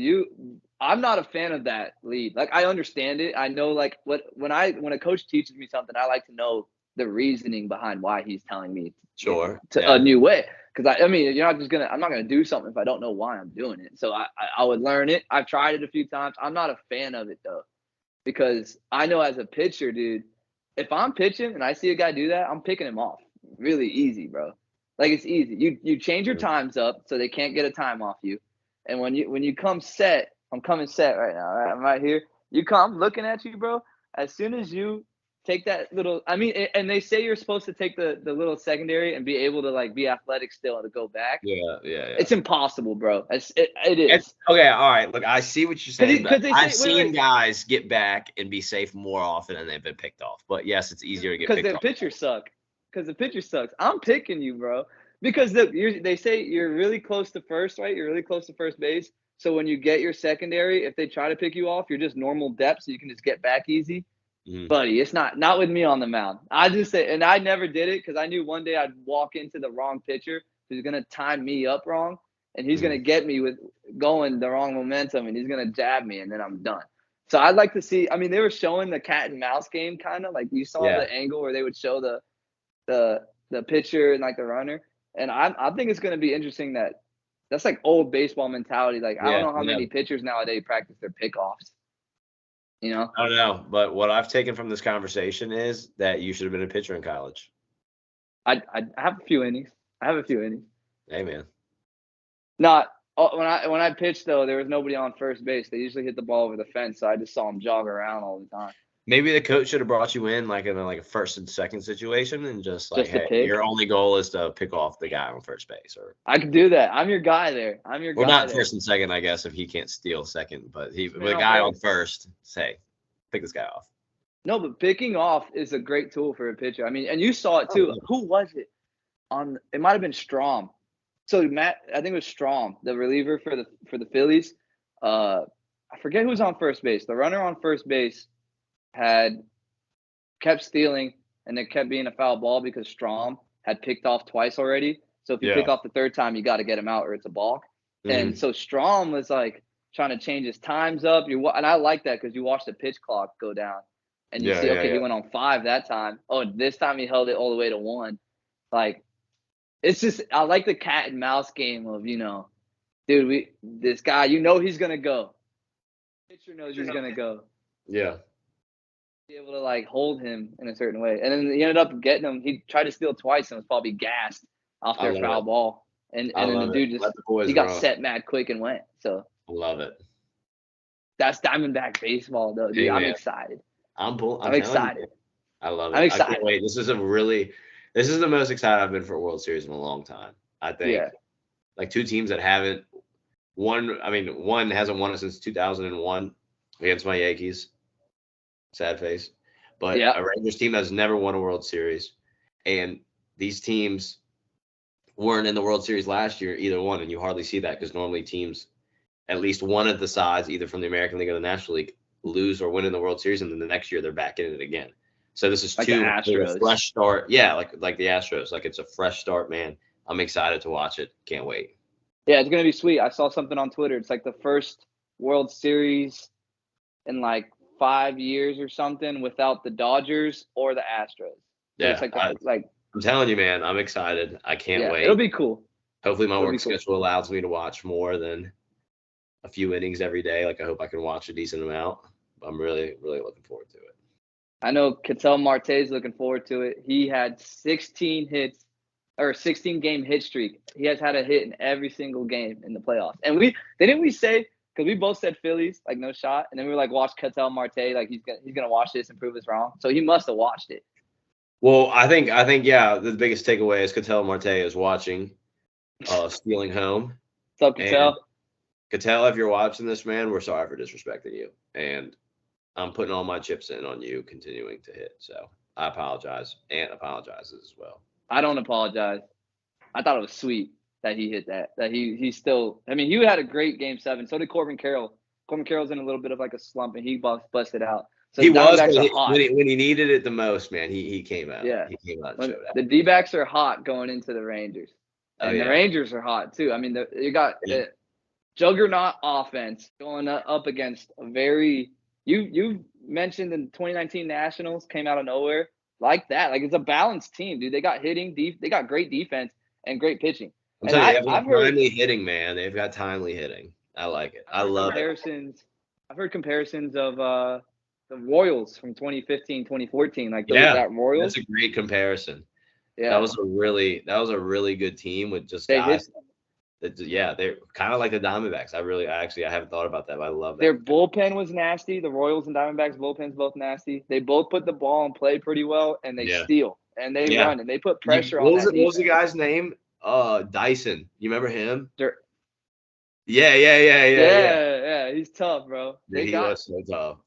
[SPEAKER 2] I'm not a fan of that lead. Like I understand it. I know like when a coach teaches me something, I like to know the reasoning behind why he's telling me a new way. Because I mean, I'm not gonna do something if I don't know why I'm doing it. So I would learn it. I've tried it a few times. I'm not a fan of it though, because I know as a pitcher, dude, if I'm pitching and I see a guy do that, I'm picking him off. Really easy, bro. Like it's easy. You change your times up so they can't get a time off you. And when you come set, I'm coming set right now. Right? I'm right here. You come looking at you, bro. As soon as you take that little, I mean, and they say you're supposed to take the little secondary and be able to like be athletic still and to go back.
[SPEAKER 3] Yeah.
[SPEAKER 2] It's impossible, bro. It is.
[SPEAKER 3] Okay, all right. Look, I see what you're saying. I've seen guys get back and be safe more often than they've been picked off. But yes, it's easier to get picked off.
[SPEAKER 2] Because the pitchers suck. Because the pitcher sucks. I'm picking you, bro. Because they say you're really close to first, right? You're really close to first base. So when you get your secondary, if they try to pick you off, you're just normal depth, so you can just get back easy. Mm-hmm. Buddy, it's not with me on the mound. I just say, and I never did it because I knew one day I'd walk into the wrong pitcher who's gonna time me up wrong, and he's gonna get me with going the wrong momentum, and he's gonna jab me, and then I'm done. So I'd like to see. I mean, they were showing the cat and mouse game, kind of like you saw the angle where they would show the pitcher and like the runner, and I think it's going to be interesting. That's like old baseball mentality. Like I don't know how many pitchers nowadays practice their pickoffs. You know,
[SPEAKER 3] I don't know, but what I've taken from this conversation is that you should have been a pitcher in college.
[SPEAKER 2] I have a few innings. Hey man. when I pitched though, there was nobody on first base. They usually hit the ball over the fence, so I just saw him jog around all the time.
[SPEAKER 3] Maybe the coach should have brought you in like in a first and second situation and just like,
[SPEAKER 2] Just to
[SPEAKER 3] hey,
[SPEAKER 2] pick?
[SPEAKER 3] your only goal is to pick off the guy on first base, or
[SPEAKER 2] I could do that. I'm your guy there. I'm your
[SPEAKER 3] well,
[SPEAKER 2] guy
[SPEAKER 3] not
[SPEAKER 2] there.
[SPEAKER 3] first and second, I guess, if he can't steal second, but the
[SPEAKER 2] Man,
[SPEAKER 3] guy
[SPEAKER 2] I'll
[SPEAKER 3] on first, say, pick this guy off.
[SPEAKER 2] No, but picking off is a great tool for a pitcher. I mean, and you saw it too.
[SPEAKER 3] Oh, yeah.
[SPEAKER 2] Who was it? It might have been Strom. So Matt, I think it was Strom, the reliever for the Phillies. I forget who was on first base. The runner on first base had kept stealing, and it kept being a foul ball because Strom had picked off twice already. So if you pick off the third time, you got to get him out or it's a balk. And so Strom was like trying to change his times up. And I like that because you watch the pitch clock go down, and you see, okay, he went on 5 that time. Oh, this time he held it all the way to 1. Like, it's just, I like the cat and mouse game of, dude, this guy, he's gonna go. Pitcher knows he's gonna go.
[SPEAKER 3] Yeah.
[SPEAKER 2] Be able to like hold him in a certain way, and then he ended up getting him. He tried to steal twice and was probably gassed off their foul ball, and then the dude he got set mad quick and went. So
[SPEAKER 3] I love it.
[SPEAKER 2] That's Diamondback baseball, though, dude.
[SPEAKER 3] Hey,
[SPEAKER 2] I'm
[SPEAKER 3] man.
[SPEAKER 2] excited.
[SPEAKER 3] I'm
[SPEAKER 2] excited.
[SPEAKER 3] You, I love it.
[SPEAKER 2] I'm
[SPEAKER 3] I
[SPEAKER 2] excited.
[SPEAKER 3] can't wait. This is the most excited I've been for a World Series in a long time. I think like two teams that haven't won. I mean, one hasn't won it since 2001 against my Yankees. Sad face. But a Rangers team has never won a World Series. And these teams weren't in the World Series last year, either one. And you hardly see that because normally teams, at least one of the sides, either from the American League or the National League, lose or win in the World Series. And then the next year they're back in it again. So this is
[SPEAKER 2] like
[SPEAKER 3] a fresh start. Yeah, like the Astros. Like it's a fresh start, man. I'm excited to watch it. Can't wait.
[SPEAKER 2] Yeah, it's going to be sweet. I saw something on Twitter. It's like the first World Series in like 5 years or something without the Dodgers or the Astros. So
[SPEAKER 3] Yeah,
[SPEAKER 2] it's like
[SPEAKER 3] I'm telling you, man, I'm excited. I can't wait.
[SPEAKER 2] It'll be cool.
[SPEAKER 3] Hopefully my work
[SPEAKER 2] cool.
[SPEAKER 3] schedule allows me to watch more than a few innings every day. Like I hope I can watch a decent amount. I'm really, really looking forward to it.
[SPEAKER 2] I know Ketel Marte is looking forward to it. He had 16 game hit streak. He has had a hit in every single game in the playoffs. And didn't we say, because we both said Phillies, like no shot, and then we were like, watch Ketel Marte, like he's gonna watch this and prove us wrong. So he must have watched it.
[SPEAKER 3] Well, I think the biggest takeaway is Ketel Marte is watching Stealing Home.
[SPEAKER 2] What's up, Ketel?
[SPEAKER 3] Ketel, if you're watching this, man, we're sorry for disrespecting you. And I'm putting all my chips in on you continuing to hit. So I apologize. Ant apologizes as well.
[SPEAKER 2] I don't apologize. I thought it was sweet that he hit that. That he still. I mean, he had a great Game 7. So did Corbin Carroll. Corbin Carroll's in a little bit of like a slump, and he busted out. So
[SPEAKER 3] he was when he needed it the most, man. He came out.
[SPEAKER 2] Yeah,
[SPEAKER 3] he came out and showed out.
[SPEAKER 2] The D-backs are hot going into the Rangers, and the Rangers are hot too. I mean, you got the juggernaut offense going up against a very. You mentioned the 2019 Nationals came out of nowhere like that. Like it's a balanced team, dude. They got hitting, they got great defense and great pitching.
[SPEAKER 3] I'm telling you, I've heard timely hitting, man. They've got timely hitting. I like it. I love it.
[SPEAKER 2] I've heard comparisons of the Royals from 2015, 2014. Like that Royals.
[SPEAKER 3] That's a great comparison.
[SPEAKER 2] Yeah,
[SPEAKER 3] that was a really good team with just guys. They're kind of like the Diamondbacks. I haven't thought about that, but I love that.
[SPEAKER 2] Their bullpen was nasty. The Royals and Diamondbacks bullpens both nasty. They both put the ball in play pretty well, and they steal and they run and they put pressure on. What
[SPEAKER 3] was the guy's name? Dyson. You remember him?
[SPEAKER 2] Yeah. He's tough, bro.
[SPEAKER 3] He was so tough.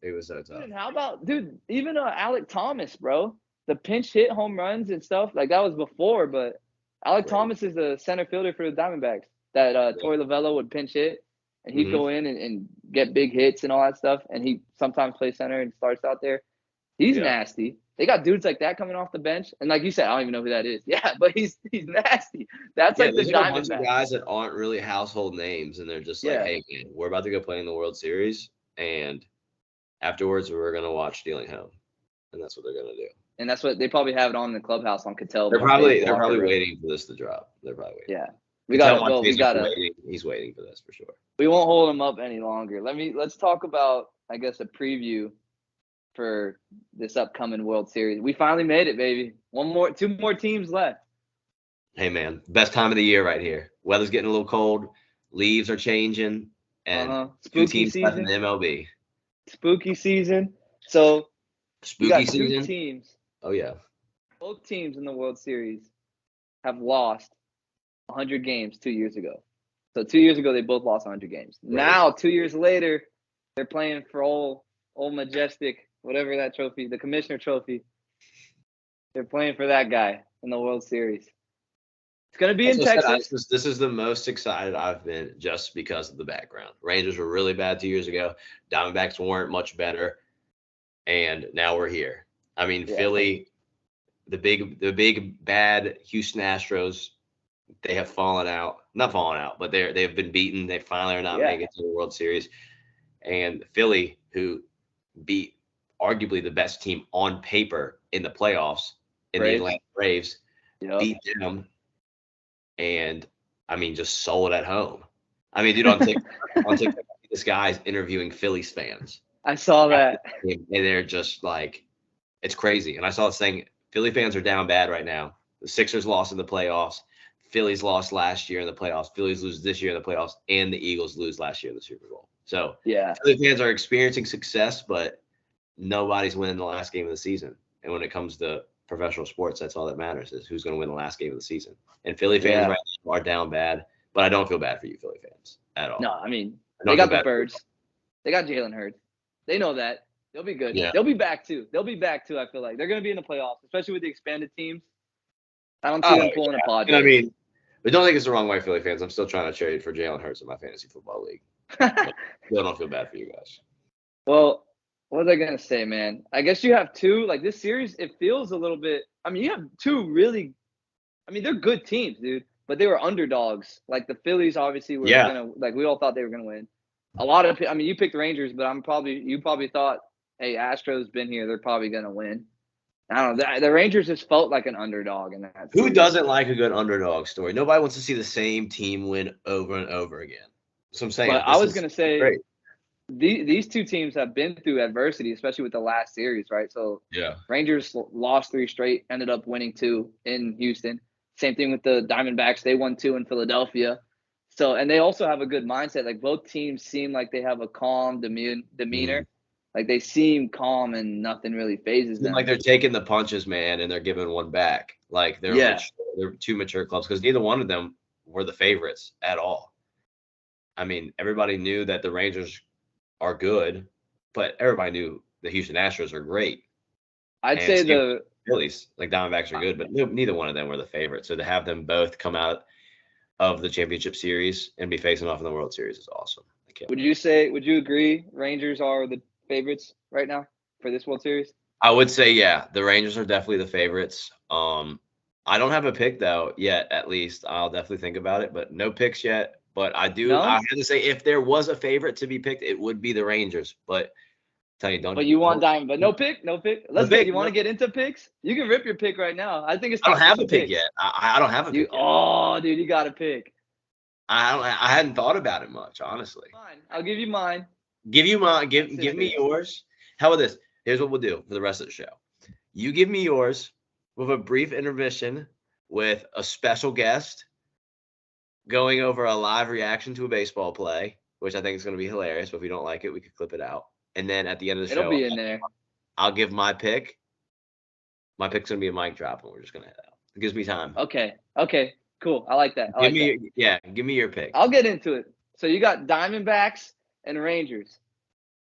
[SPEAKER 2] And how about, even Alec Thomas, bro? The pinch hit home runs and stuff like that was before, but Alec Thomas is the center fielder for the Diamondbacks. That Torey Lovullo would pinch hit, and he'd go in and get big hits and all that stuff. And he sometimes plays center and starts out there. He's nasty. They got dudes like that coming off the bench, and like you said, I don't even know who that is. Yeah, but he's nasty. That's like the Diamondbacks. A bunch of
[SPEAKER 3] guys that aren't really household names, and they're just like, hey, man, we're about to go play in the World Series, and afterwards we're gonna watch Stealing Home, and that's what they're gonna do.
[SPEAKER 2] And that's what they probably have it on in the clubhouse on Ketel.
[SPEAKER 3] They're probably waiting for this to drop. They're probably waiting.
[SPEAKER 2] Yeah.
[SPEAKER 3] He's waiting for this for sure.
[SPEAKER 2] We won't hold him up any longer. Let's talk about, I guess, a preview for this upcoming World Series. We finally made it, baby. Two more teams left.
[SPEAKER 3] Hey man, best time of the year right here. Weather's getting a little cold. leaves are changing, and two
[SPEAKER 2] Spooky
[SPEAKER 3] teams left in
[SPEAKER 2] season.
[SPEAKER 3] the MLB.
[SPEAKER 2] Spooky season. So you
[SPEAKER 3] Spooky
[SPEAKER 2] got two
[SPEAKER 3] season.
[SPEAKER 2] teams.
[SPEAKER 3] Oh yeah.
[SPEAKER 2] Both teams in the World Series have lost 100 games 2 years ago. So 2 years ago, they both lost 100 games.
[SPEAKER 3] Right.
[SPEAKER 2] Now, 2 years later, they're playing for old Majestic, whatever that trophy, the Commissioner Trophy. They're playing for that guy in the World Series. It's going to be in Texas.
[SPEAKER 3] This is the most excited I've been just because of the background. Rangers were really bad 2 years ago. Diamondbacks weren't much better. And now we're here. I mean,
[SPEAKER 2] Yeah.
[SPEAKER 3] Philly, the big bad Houston Astros, they have fallen out. Not fallen out, but they've been beaten. They finally are not making it to the World Series. And Philly, who beat arguably the best team on paper in the playoffs in the Atlanta Braves, beat them. And I mean, just sold at home. I mean, dude, on TikTok, this guy's interviewing Phillies fans.
[SPEAKER 2] I saw that.
[SPEAKER 3] And they're just like, it's crazy. And I saw this thing, Philly fans are down bad right now. The Sixers lost in the playoffs. Phillies lost last year in the playoffs. Phillies lose this year in the playoffs. And the Eagles lose last year in the Super Bowl. So Philly fans are experiencing success, but nobody's winning the last game of the season. And when it comes to professional sports, that's all that matters is who's going to win the last game of the season. And Philly fans right now are down bad, but I don't feel bad for you Philly fans at all.
[SPEAKER 2] No, I mean, they got the Birds. They got Jalen Hurts. They know that. They'll be good.
[SPEAKER 3] Yeah.
[SPEAKER 2] They'll be back, too. I feel like. They're going to be in the playoffs, especially with the expanded teams. I don't see them pulling a Padres.
[SPEAKER 3] I mean, but don't think it's the wrong way, Philly fans. I'm still trying to trade for Jalen Hurts in my fantasy football league. Still don't feel bad for you guys.
[SPEAKER 2] Well, what was I going to say, man? I guess you have two. Like, this series, it feels a little bit – I mean, you have two really – I mean, they're good teams, dude. But they were underdogs. Like, the Phillies obviously were going to – like, we all thought they were going to win. A lot of – I mean, you picked the Rangers, but you probably thought, hey, Astros been here. They're probably going to win. I don't know. The Rangers just felt like an underdog in that.
[SPEAKER 3] Who doesn't like a good underdog story? Nobody wants to see the same team win over and over again. So I'm saying.
[SPEAKER 2] But I was going to say these two teams have been through adversity, especially with the last series, right? So Rangers lost 3 straight, ended up winning 2 in Houston. Same thing with the Diamondbacks. They won 2 in Philadelphia. So, and they also have a good mindset. Like, both teams seem like they have a calm demeanor. Like, they seem calm and nothing really phases them.
[SPEAKER 3] Like they're taking the punches, man, and they're giving one back. Like they're two mature clubs because neither one of them were the favorites at all. I mean, everybody knew that the Rangers are good, but everybody knew the Houston Astros are great.
[SPEAKER 2] I'd say the
[SPEAKER 3] Phillies, like Diamondbacks, are good, but neither one of them were the favorites. So to have them both come out of the championship series and be facing off in the World Series is awesome.
[SPEAKER 2] Would you agree Rangers are the favorites right now for this World Series?
[SPEAKER 3] I would say, the Rangers are definitely the favorites. I don't have a pick though yet, at least. I'll definitely think about it, but no picks yet. But I do. I have to say, if there was a favorite to be picked, it would be the Rangers. But tell you, don't.
[SPEAKER 2] But you want Diamond, but no pick. You want to get into picks? You can rip your pick right now. I think it's.
[SPEAKER 3] I don't have a pick yet. I don't have a pick.
[SPEAKER 2] Oh, dude, you got a pick.
[SPEAKER 3] I hadn't thought about it much, honestly.
[SPEAKER 2] Fine, I'll give you mine.
[SPEAKER 3] Give me yours. How about this? Here's what we'll do for the rest of the show. You give me yours with a brief intermission with a special guest going over a live reaction to a baseball play, which I think is going to be hilarious. But if we don't like it, we could clip it out. And then at the end of the show,
[SPEAKER 2] it'll be in there.
[SPEAKER 3] I'll give my pick. My pick's going to be a mic drop, and we're just going to head out. It gives me time.
[SPEAKER 2] Okay. Cool. I like that.
[SPEAKER 3] Give me your pick.
[SPEAKER 2] I'll get into it. So you got Diamondbacks and Rangers.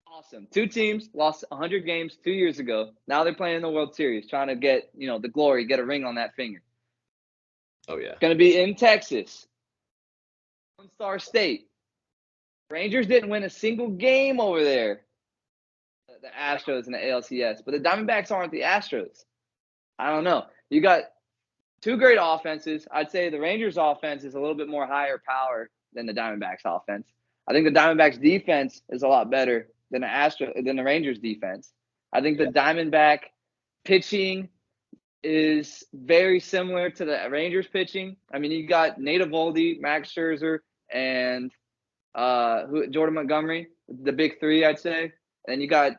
[SPEAKER 2] Awesome. 2 teams lost 100 games 2 years ago. Now they're playing in the World Series, trying to get, the glory, get a ring on that finger.
[SPEAKER 3] Oh, yeah.
[SPEAKER 2] It's going to be in Texas. One-star state. Rangers didn't win a single game over there. The Astros and the ALCS. But the Diamondbacks aren't the Astros. I don't know. You got 2 great offenses. I'd say the Rangers offense is a little bit more higher power than the Diamondbacks offense. I think the Diamondbacks defense is a lot better than the Rangers defense. I think the Diamondback pitching is very similar to the Rangers pitching. I mean, you got Nate Eovaldi, Max Scherzer, and Jordan Montgomery, the big 3, I'd say. And you got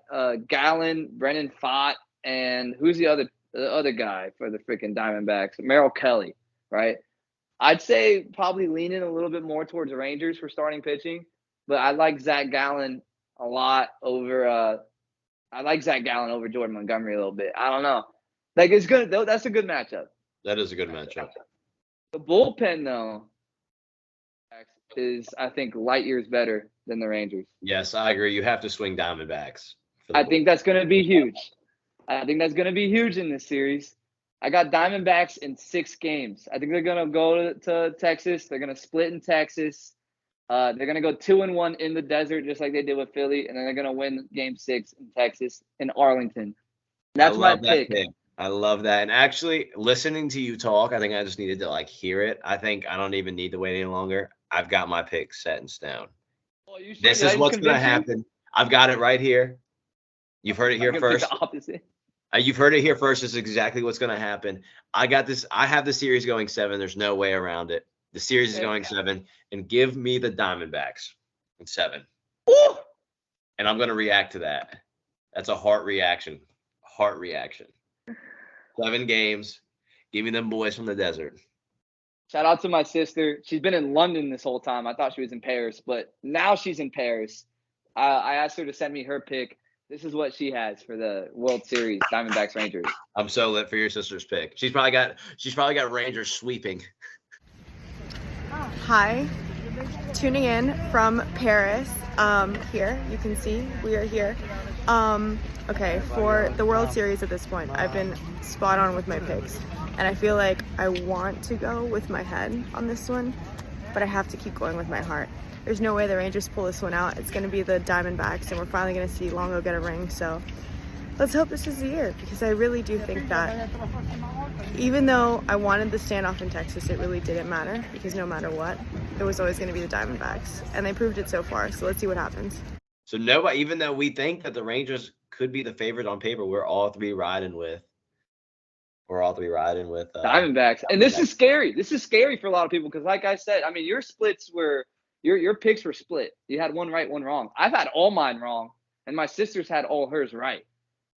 [SPEAKER 2] Gallen, Brennan Pfaadt, and who's the other guy for the freaking Diamondbacks? Merrill Kelly, right? I'd say probably leaning a little bit more towards the Rangers for starting pitching, but I like Zach Gallen a lot over. I like Zach Gallen over Jordan Montgomery a little bit. I don't know. Like it's good. That's a good matchup.
[SPEAKER 3] That is a good matchup.
[SPEAKER 2] The bullpen though is I think light years better than the Rangers.
[SPEAKER 3] Yes, I agree. You have to swing Diamondbacks.
[SPEAKER 2] I think that's going to be huge. I think that's going to be huge in this series. I got Diamondbacks in 6 games. I think they're going to go to Texas. They're going to split in Texas. They're going to go 2-1 in the desert, just like they did with Philly, and then they're going to win Game 6 in Texas in Arlington. That's my pick.
[SPEAKER 3] I love that. And actually, listening to you talk, I think I just needed to like hear it. I think I don't even need to wait any longer. I've got my pick set in stone.
[SPEAKER 2] Well, you should.
[SPEAKER 3] This is what's going to happen. I've got it right here. You've heard it here first.
[SPEAKER 2] The opposite.
[SPEAKER 3] You've heard it here first. This is exactly what's going to happen. I got this. I have the series going 7. There's no way around it. The series is going 7. And give me the Diamondbacks in 7.
[SPEAKER 2] Ooh!
[SPEAKER 3] And I'm going to react to that. That's a heart reaction. Heart reaction. 7 games. Give me them boys from the desert.
[SPEAKER 2] Shout out to my sister. She's been in London this whole time. I thought she was in Paris, but now she's in Paris. I asked her to send me her pick. This is what she has for the World Series, Diamondbacks Rangers.
[SPEAKER 3] I'm so lit for your sister's pick. She's probably got Rangers sweeping.
[SPEAKER 6] Hi, tuning in from Paris. Here you can see we are here. Okay, for the World Series at this point, I've been spot on with my picks, and I feel like I want to go with my head on this one, but I have to keep going with my heart. There's no way the Rangers pull this one out. It's going to be the Diamondbacks, and we're finally going to see Longo get a ring. So let's hope this is the year, because I really do think that even though I wanted the standoff in Texas, it really didn't matter, because no matter what, it was always going to be the Diamondbacks, and they proved it so far. So let's see what happens.
[SPEAKER 3] So nobody, even though we think that the Rangers could be the favorite on paper, we're all three riding with
[SPEAKER 2] Diamondbacks. And this is scary. This is scary for a lot of people because, like I said, I mean, your splits were your picks were split. You had one right, one wrong. I've had all mine wrong, and my sister's had all hers right.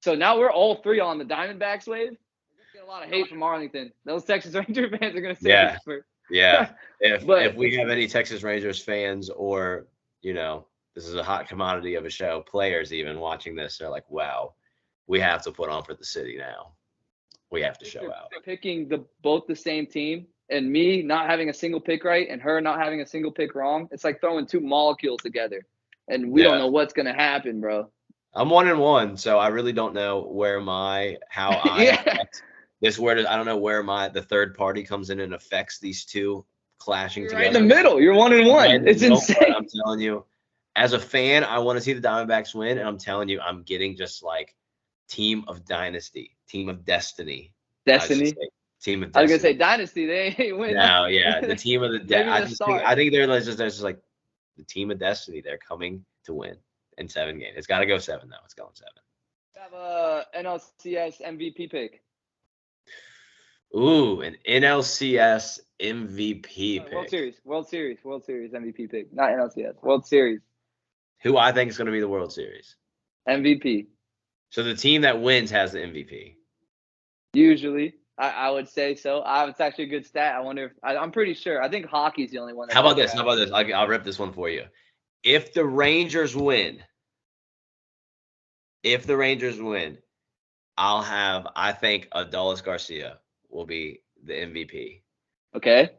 [SPEAKER 2] So now we're all three on the Diamondbacks wave. We're gonna get a lot of hate from Arlington. Those Texas Ranger fans are gonna say
[SPEAKER 3] yeah.
[SPEAKER 2] this for.
[SPEAKER 3] Yeah. If we have any Texas Rangers fans, or this is a hot commodity of a show, players even watching this, they're like, wow, we have to put on for the city now. We have to show out.
[SPEAKER 2] Picking both the same team, and me not having a single pick right and her not having a single pick wrong, it's like throwing two molecules together, and we don't know what's gonna happen, bro.
[SPEAKER 3] I'm 1-1, so I really don't know where I don't know where the third party comes in and affects these two clashing together.
[SPEAKER 2] Right in the middle. You're 1-1. It's insane.
[SPEAKER 3] I'm telling you, as a fan, I want to see the Diamondbacks win, and I'm telling you, I'm getting just like team of dynasty, team of destiny. Team of destiny.
[SPEAKER 2] I was gonna say dynasty. They ain't winning.
[SPEAKER 3] No, yeah, the team of the I think they're just like the team of destiny. They're coming to win in 7 games. It's got to go 7 though. It's going 7.
[SPEAKER 2] Have a NLCS MVP pick.
[SPEAKER 3] Ooh, an NLCS MVP pick.
[SPEAKER 2] World Series MVP pick. Not NLCS. World Series.
[SPEAKER 3] Who I think is going to be the World Series
[SPEAKER 2] MVP.
[SPEAKER 3] So the team that wins has the MVP.
[SPEAKER 2] Usually, I would say so. It's actually a good stat. I wonder if I'm pretty sure. I think hockey's the only one.
[SPEAKER 3] How about this? I'll rip this one for you. If the Rangers win, I think Adolis Garcia will be the MVP.
[SPEAKER 2] Okay.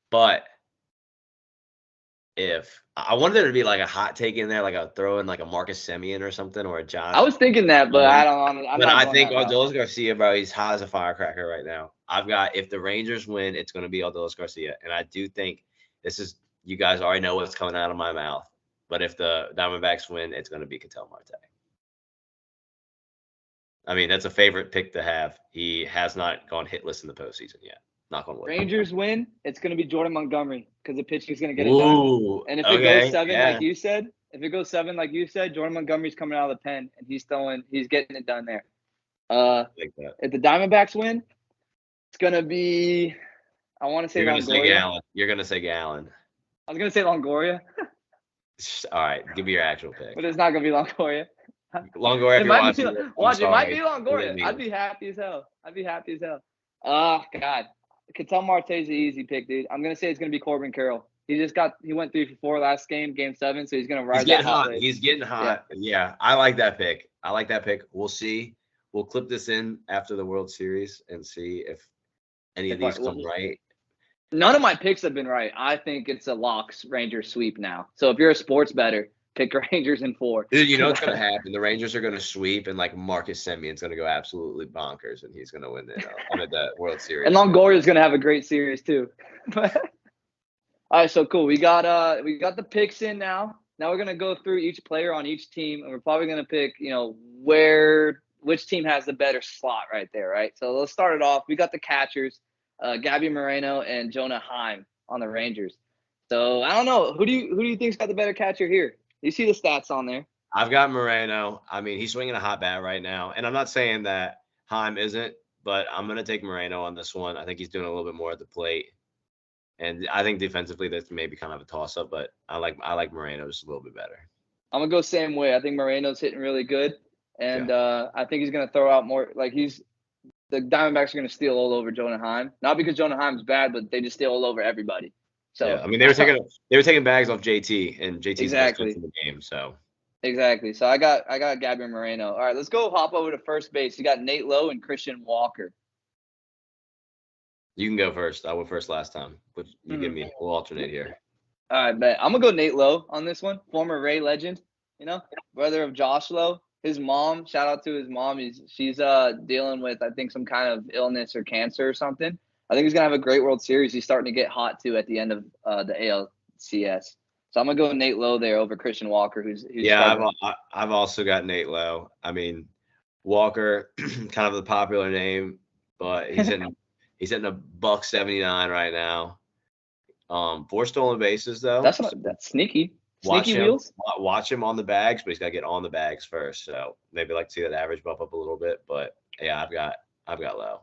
[SPEAKER 3] But if I wanted there to be like a hot take in there, like a throw in like a Marcus Semien or something, or a John.
[SPEAKER 2] I was thinking that, but I don't.
[SPEAKER 3] I think Adolis Garcia, bro, he's hot as a firecracker right now. If the Rangers win, it's going to be Adolis Garcia, and I do think you guys already know what's coming out of my mouth. But if the Diamondbacks win, it's going to be Ketel Marte. I mean, that's a favorite pick to have. He has not gone hitless in the postseason yet. Knock on wood.
[SPEAKER 2] Rangers win, it's going to be Jordan Montgomery because the pitcher's going to get it done. And if it goes 7 like you said, Jordan Montgomery's coming out of the pen and he's getting it done there. If the Diamondbacks win, it's going to be, I want to say Longoria.
[SPEAKER 3] You're going to say Gallen.
[SPEAKER 2] I was going to say Longoria.
[SPEAKER 3] All right, give me your actual pick.
[SPEAKER 2] But it's not going to be Longoria.
[SPEAKER 3] Longoria, if you're watching.
[SPEAKER 2] It might be Longoria. I'd be happy as hell. Oh, God. Ketel Marte's an easy pick, dude. I'm gonna say it's gonna be Corbin Carroll. He went 3 for 4 last game 7, so he's gonna ride that hot wave.
[SPEAKER 3] He's getting hot. Yeah, I like that pick. We'll see. We'll clip this in after the World Series and see if any of these come right.
[SPEAKER 2] None of my picks have been right. I think it's a locks Rangers sweep now. So if you're a sports bettor, pick Rangers in 4.
[SPEAKER 3] Dude, you know what's gonna happen? The Rangers are gonna sweep, and like Marcus Semion's gonna go absolutely bonkers, and he's gonna win the World Series.
[SPEAKER 2] And Longoria's gonna have a great series too. All right, so cool. We got the picks in now. Now we're gonna go through each player on each team, and we're probably gonna pick, which team has the better slot right there, right? So let's start it off. We got the catchers, Gabby Moreno and Jonah Heim on the Rangers. So I don't know. Who do you think's got the better catcher here? You see the stats on there.
[SPEAKER 3] I've got Moreno. I mean, he's swinging a hot bat right now, and I'm not saying that Heim isn't, but I'm gonna take Moreno on this one. I think he's doing a little bit more at the plate. And I think defensively, that's maybe kind of a toss-up, but I like Moreno just a little bit better.
[SPEAKER 2] I'm going to go same way. I think Moreno's hitting really good, and I think he's going to throw out more. Like, the Diamondbacks are going to steal all over Jonah Heim. Not because Jonah Heim's bad, but they just steal all over everybody. So
[SPEAKER 3] yeah, I mean, they were taking bags off JT, and JT's
[SPEAKER 2] exactly
[SPEAKER 3] in the game, so.
[SPEAKER 2] Exactly. So I got Gabby Moreno. All right, let's go hop over to first base. You got Nate Lowe and Christian Walker.
[SPEAKER 3] You can go first. I went first last time, but you give me. We'll alternate here.
[SPEAKER 2] All right, bet. I'm going to go Nate Lowe on this one. Former Ray legend, brother of Josh Lowe. His mom, shout out to his mom. She's dealing with, I think, some kind of illness or cancer or something. I think he's going to have a great World Series. He's starting to get hot, too, at the end of the ALCS. So I'm going to go Nate Lowe there over Christian Walker, who's
[SPEAKER 3] I've also got Nate Lowe. I mean, Walker, kind of the popular name, but he's in – he's hitting $179 right now. 4 stolen bases though.
[SPEAKER 2] That's sneaky. Wheels.
[SPEAKER 3] Watch him on the bags, but he's got to get on the bags first. So maybe like to see that average bump up a little bit. But yeah, I've got Lowe.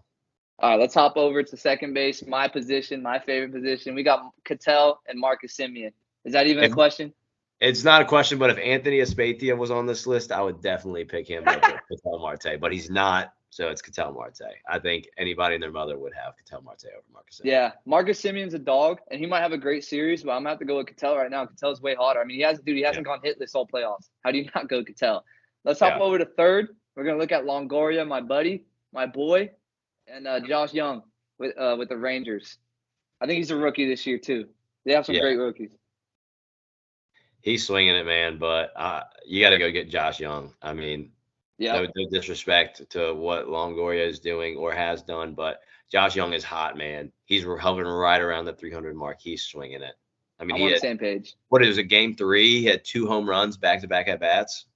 [SPEAKER 2] All right, let's hop over to second base. My position, my favorite position. We got Ketel and Marcus Semien. Is that even a question?
[SPEAKER 3] It's not a question, but if Anthony Espatia was on this list, I would definitely pick him over Ketel Marte. But he's not. So it's Ketel Marte. I think anybody and their mother would have Ketel Marte over Marcus Semien.
[SPEAKER 2] Yeah, Marcus Semien's a dog, and he might have a great series, but I'm going to have to go with Ketel right now. Ketel's way hotter. I mean, he hasn't gone hitless all playoffs. How do you not go Ketel? Let's hop over to third. We're going to look at Longoria, my buddy, my boy, and Josh Young with the Rangers. I think he's a rookie this year, too. They have some great rookies.
[SPEAKER 3] He's swinging it, man, but you got to go get Josh Young. I mean, no disrespect to what Longoria is doing or has done, but Josh Young is hot, man. He's hovering right around the 300 mark. He's swinging it. I mean,
[SPEAKER 2] I'm on the same page.
[SPEAKER 3] What is it, game 3? He had 2 home runs back-to-back at-bats?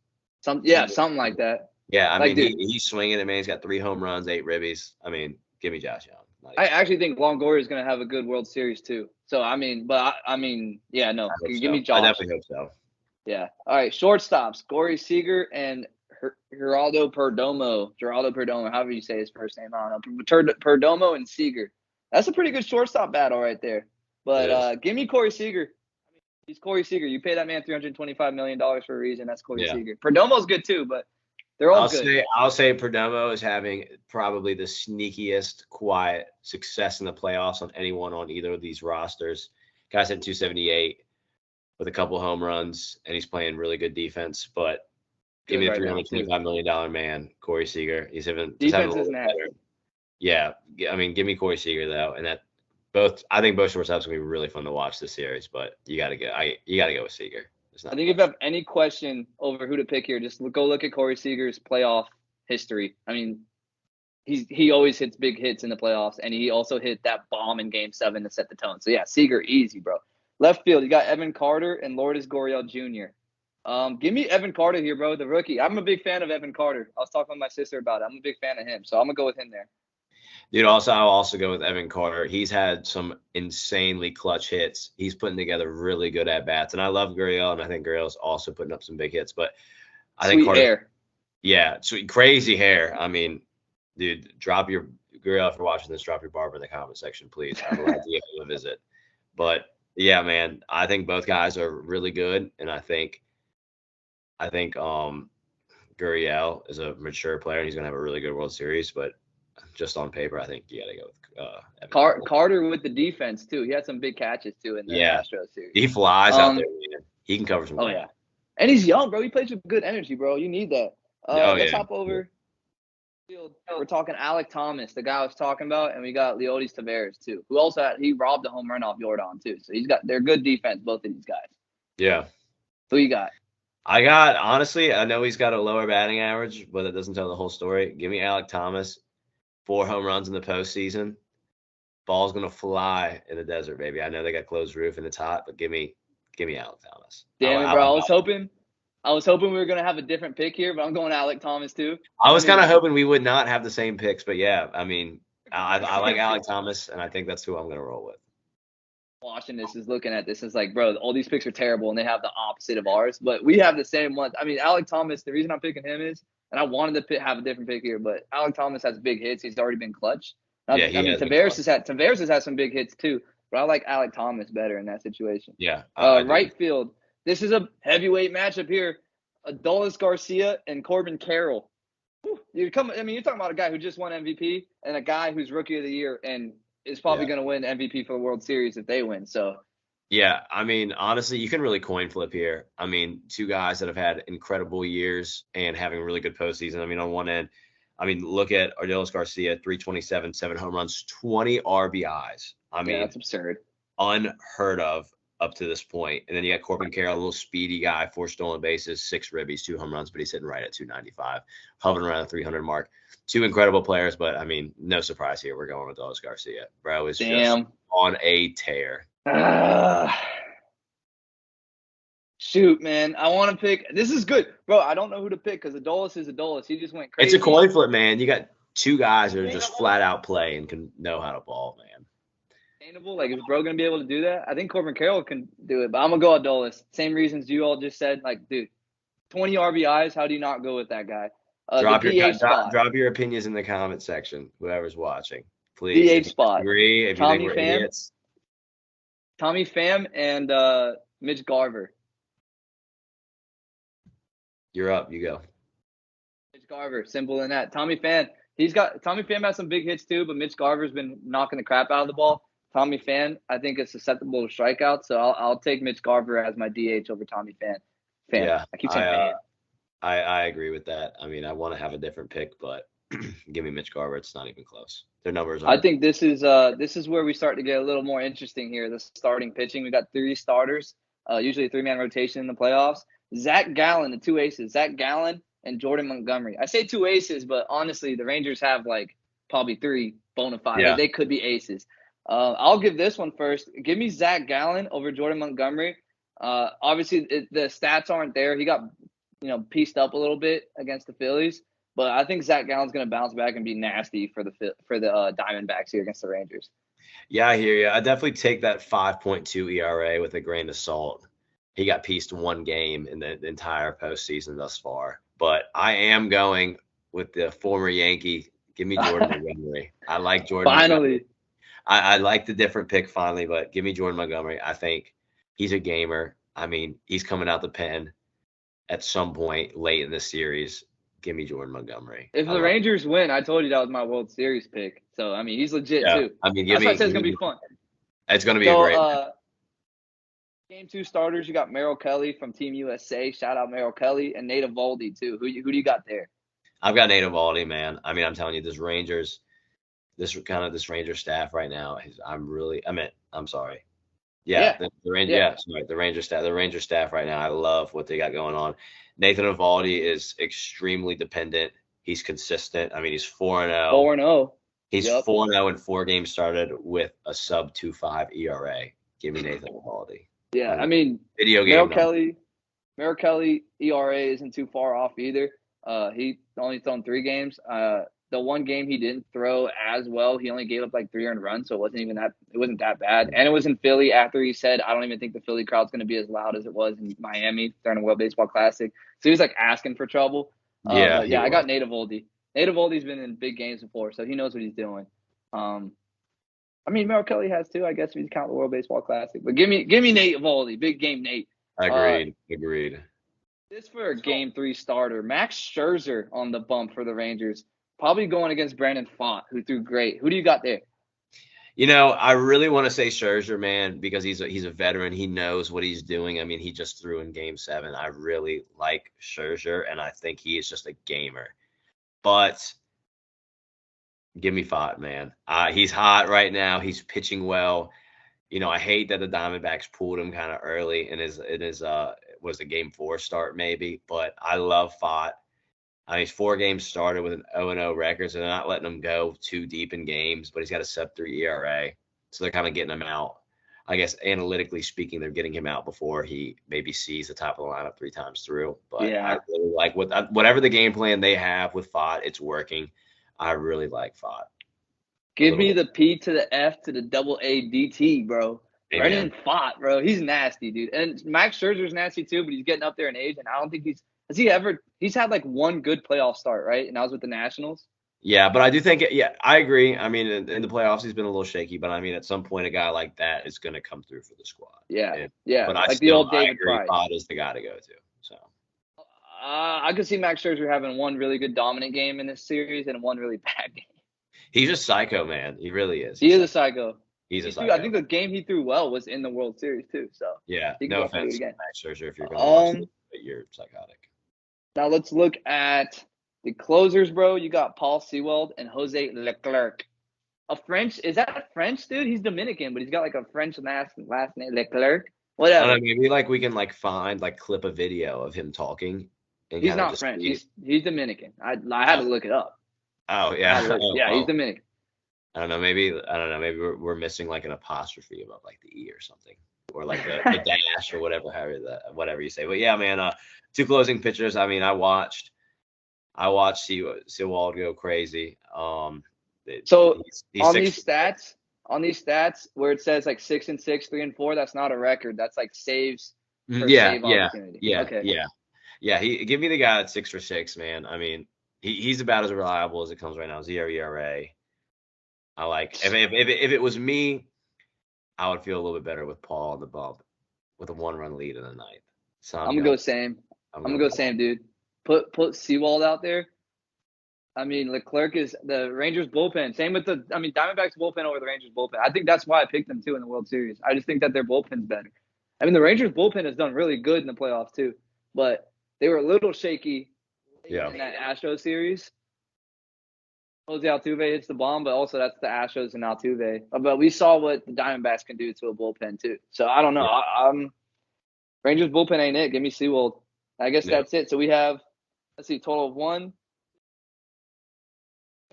[SPEAKER 2] Something like that.
[SPEAKER 3] Yeah, I mean, he's swinging it, man. He's got 3 home runs, 8 ribbies. I mean, give me Josh Young.
[SPEAKER 2] I actually think Longoria is going to have a good World Series, too. So, give me Josh.
[SPEAKER 3] I definitely hope so.
[SPEAKER 2] Yeah. All right, shortstops, Corey Seager and Geraldo Perdomo, however you say his first name, I don't know. Perdomo and Seager. That's a pretty good shortstop battle right there. But give me Corey Seager. I mean, he's Corey Seager. You pay that man $325 million for a reason. That's Corey Seager. Perdomo's good too, but they're all good.
[SPEAKER 3] I'll say Perdomo is having probably the sneakiest, quiet success in the playoffs on anyone on either of these rosters. Guy's hitting 278 with a couple home runs, and he's playing really good defense, but give me the $325 million man, Corey Seager. He's having
[SPEAKER 2] defense is nasty.
[SPEAKER 3] Yeah, I mean, give me Corey Seager though, and I think both shortstops gonna be really fun to watch this series. But you gotta go with Seager.
[SPEAKER 2] I think if you have any question over who to pick here, just go look at Corey Seager's playoff history. I mean, he always hits big hits in the playoffs, and he also hit that bomb in Game 7 to set the tone. So yeah, Seager easy, bro. Left field, you got Evan Carter and Lourdes Gurriel Jr. Give me Evan Carter here, bro, the rookie. I'm a big fan of Evan Carter. I was talking with my sister about it. I'm a big fan of him, so I'm going to go with him there.
[SPEAKER 3] Dude, I'll also go with Evan Carter. He's had some insanely clutch hits. He's putting together really good at-bats, and I love Gurriel, and I think Gurriel's also putting up some big hits, but I think Carter –
[SPEAKER 2] hair.
[SPEAKER 3] Yeah, sweet, crazy hair. I mean, dude, Gurriel, if you're watching this, drop your barber in the comment section, please. I would like to give him a visit. But, yeah, man, I think both guys are really good, and I think Gurriel is a mature player, and he's going to have a really good World Series. But just on paper, I think you got to go with Evan Cole.
[SPEAKER 2] Carter with the defense too. He had some big catches too in the Astros series.
[SPEAKER 3] He flies out there, man. He can cover some ground.
[SPEAKER 2] Yeah, and he's young, bro. He plays with good energy, bro. You need that. Let's hop over. We're talking Alec Thomas, the guy I was talking about, and we got Leodis Taveras too, who also he robbed a home run off Jordan too. So they're good defense, both of these guys.
[SPEAKER 3] Yeah.
[SPEAKER 2] Who you got?
[SPEAKER 3] Honestly, I know he's got a lower batting average, but it doesn't tell the whole story. Give me Alec Thomas, 4 home runs in the postseason. Ball's gonna fly in the desert, baby. I know they got closed roof and it's hot, but give me Alec Thomas.
[SPEAKER 2] Damn it, bro. I was hoping we were gonna have a different pick here, but I'm going Alec Thomas too.
[SPEAKER 3] I was kind of hoping we would not have the same picks, but yeah, I mean, I like Alec Thomas, and I think that's who I'm gonna roll with.
[SPEAKER 2] Watching this is looking at this is like, bro, all these picks are terrible, and they have the opposite of ours, but we have the same ones. I mean, Alec Thomas. The reason I'm picking him is, and I wanted to have a different pick here, but Alec Thomas has big hits. He's already been clutch. Taveras has had some big hits too, but I like Alec Thomas better in that situation.
[SPEAKER 3] Yeah.
[SPEAKER 2] Right field. This is a heavyweight matchup here. Adolis Garcia and Corbin Carroll. You're talking about a guy who just won MVP and a guy who's Rookie of the Year and is probably going to win MVP for the World Series if they win. So. Yeah,
[SPEAKER 3] I mean, honestly, you can really coin flip here. I mean, 2 guys that have had incredible years and having a really good postseason. I mean, on one end, look at Adolis Garcia, 327, 7 home runs, 20 RBIs. I mean,
[SPEAKER 2] that's absurd.
[SPEAKER 3] Unheard of up to this point. And then you got Corbin Carroll, a little speedy guy, 4 stolen bases, 6 ribbies, 2 home runs, but he's hitting right at 295, hovering around the 300 mark. 2 incredible players, but I mean, no surprise here. We're going with Adolis Garcia. Bro is just on a tear.
[SPEAKER 2] Shoot, man. I want to pick. This is good. Bro, I don't know who to pick because Adolis is Adolis. He just went crazy.
[SPEAKER 3] It's a coin flip, man. You got 2 guys that are just flat out play and can know how to ball, man.
[SPEAKER 2] Like, is Bro going to be able to do that? I think Corbin Carroll can do it, but I'm going to go Adolis. Same reasons you all just said. Like, dude, 20 RBIs, how do you not go with that guy?
[SPEAKER 3] Drop your opinions in the comment section, whoever's watching. Please.
[SPEAKER 2] DH spot.
[SPEAKER 3] Agree if
[SPEAKER 2] Tommy
[SPEAKER 3] you think we're
[SPEAKER 2] Pham,
[SPEAKER 3] idiots.
[SPEAKER 2] Tommy Pham and Mitch Garver.
[SPEAKER 3] You're up. You go.
[SPEAKER 2] Mitch Garver. Simple than that. Tommy Pham has some big hits too, but Mitch Garver's been knocking the crap out of the ball. Tommy Pham, I think, is susceptible to strikeouts, so I'll take Mitch Garver as my DH over Tommy Pham.
[SPEAKER 3] Yeah,
[SPEAKER 2] I keep saying Pham.
[SPEAKER 3] I agree with that. I mean, I want to have a different pick, but give me Mitch Garver. It's not even close. Their numbers are.
[SPEAKER 2] I think this is where we start to get a little more interesting here. The starting pitching. We got 3 starters, usually a 3-man rotation in the playoffs. Zach Gallen, the 2 aces. Zach Gallen and Jordan Montgomery. I say 2 aces, but honestly, the Rangers have like probably 3 bona fide.
[SPEAKER 3] Yeah.
[SPEAKER 2] They could be aces. I'll give this one first. Give me Zach Gallen over Jordan Montgomery. Obviously, the stats aren't there. He got, pieced up a little bit against the Phillies, but I think Zach Gallen's going to bounce back and be nasty for the Diamondbacks here against the Rangers.
[SPEAKER 3] Yeah, I hear you. I definitely take that 5.2 ERA with a grain of salt. He got pieced 1 game in the entire postseason thus far, but I am going with the former Yankee. Give me Jordan Montgomery. I like Jordan.
[SPEAKER 2] Finally.
[SPEAKER 3] I like the different pick finally, but give me Jordan Montgomery. I think he's a gamer. I mean, he's coming out the pen at some point late in the series. Give me Jordan Montgomery.
[SPEAKER 2] If the Rangers win, I told you that was my World Series pick. So, I mean, he's legit too.
[SPEAKER 3] I mean,
[SPEAKER 2] that's why I said it's going to be fun.
[SPEAKER 3] It's going to be a great
[SPEAKER 2] Game 2 starters, you got Merrill Kelly from Team USA. Shout out Merrill Kelly. And Nate Eovaldi too. Who do you got there?
[SPEAKER 3] I've got Nate Eovaldi, man. I mean, I'm telling you, this Ranger staff right now I'm sorry. Yeah, the Ranger staff right now. I love what they got going on. Nathan Eovaldi is extremely dependent. He's consistent. I mean, he's 4-0.
[SPEAKER 2] 4-0.
[SPEAKER 3] He's 4-0 in 4 games started with a sub 2.5 ERA. Give me Nathan Eovaldi.
[SPEAKER 2] Yeah, I mean,
[SPEAKER 3] video game.
[SPEAKER 2] Merrill Kelly ERA isn't too far off either. He only thrown 3 games. The 1 game he didn't throw as well. He only gave up like 3 earned runs, so it wasn't that bad. And it was in Philly after he said, I don't even think the Philly crowd's going to be as loud as it was in Miami during the World Baseball Classic. So he was like asking for trouble. I got Nate Eovaldi. Nate Eovaldi's been in big games before, so he knows what he's doing. I mean, Merrill Kelly has too, I guess, if you count the World Baseball Classic. But give me Nate Eovaldi, big game Nate.
[SPEAKER 3] Agreed.
[SPEAKER 2] This for a Game 3 starter. Max Scherzer on the bump for the Rangers. probably going against Brandon Font, who threw great. Who do you got there?
[SPEAKER 3] I really want to say Scherzer, man, because he's a veteran. He knows what he's doing. I mean, he just threw in Game 7. I really like Scherzer, and I think he is just a gamer. But give me Font, man. He's hot right now. He's pitching well. I hate that the Diamondbacks pulled him kind of early in his was a Game 4 start maybe, but I love Font. He's 4 games started with an 0-0 record, so they're not letting him go too deep in games, but he's got a sub-3 ERA, so they're kind of getting him out. I guess analytically speaking, they're getting him out before he maybe sees the top of the lineup 3 times through. But yeah. I really like whatever the game plan they have with Font, it's working. I really like Font.
[SPEAKER 2] Give me the P to the F to the double A DT, bro. Brendan Font, bro. He's nasty, dude. And Max Scherzer's nasty too, but he's getting up there in age, and I don't think he's had like one good playoff start, right? And that was with the Nationals.
[SPEAKER 3] Yeah, but I do think, I agree. I mean, in the playoffs, he's been a little shaky, but I mean, at some point, a guy like that is going to come through for the squad.
[SPEAKER 2] Yeah.
[SPEAKER 3] But
[SPEAKER 2] like the old David Price.
[SPEAKER 3] Font is the guy to go to. So
[SPEAKER 2] I could see Max Scherzer having one really good dominant game in this series and one really bad game.
[SPEAKER 3] He's a psycho, man. He really is.
[SPEAKER 2] He is a psycho.
[SPEAKER 3] He's a psycho.
[SPEAKER 2] I think the game he threw well was in the World Series too. So
[SPEAKER 3] yeah, no offense to Max Scherzer if you're going to watch it, but you're psychotic.
[SPEAKER 2] Now let's look at the closers, bro. You got Paul Sewald and Jose Leclerc. Is that French, dude? He's Dominican, but he's got like a French last name, Leclerc. Whatever.
[SPEAKER 3] I don't know, maybe we can clip a video of him talking. And
[SPEAKER 2] he's not French. He's Dominican. I had to look it up.
[SPEAKER 3] Oh yeah.
[SPEAKER 2] He's Dominican.
[SPEAKER 3] I don't know. Maybe we're missing like an apostrophe above like the E or something, or like a dash or whatever you say. But yeah, man. 2 closing pitchers. I mean, I watched Sewald go crazy.
[SPEAKER 2] He's on these stats where it says like 6 and 6, 3 and 4, that's not a record. That's like saves. Save opportunity.
[SPEAKER 3] Yeah. Give me the guy that's 6 for 6, man. I mean, he's about as reliable as it comes right now. 0 ERA. I like if it was me, I would feel a little bit better with Paul on the bump with a 1-run lead in the 9th. So
[SPEAKER 2] I'm gonna go same. I'm gonna go same, dude. Put Sewald out there. I mean, Leclerc is the Rangers bullpen. Same with Diamondbacks bullpen over the Rangers bullpen. I think that's why I picked them too in the World Series. I just think that their bullpen's better. I mean, the Rangers bullpen has done really good in the playoffs too, but they were a little shaky in that Astros series. Jose Altuve hits the bomb, but also that's the Astros and Altuve. But we saw what the Diamondbacks can do to a bullpen too. So I don't know. Yeah. Rangers bullpen ain't it. Give me Sewald. I guess that's it. So we have, total of 1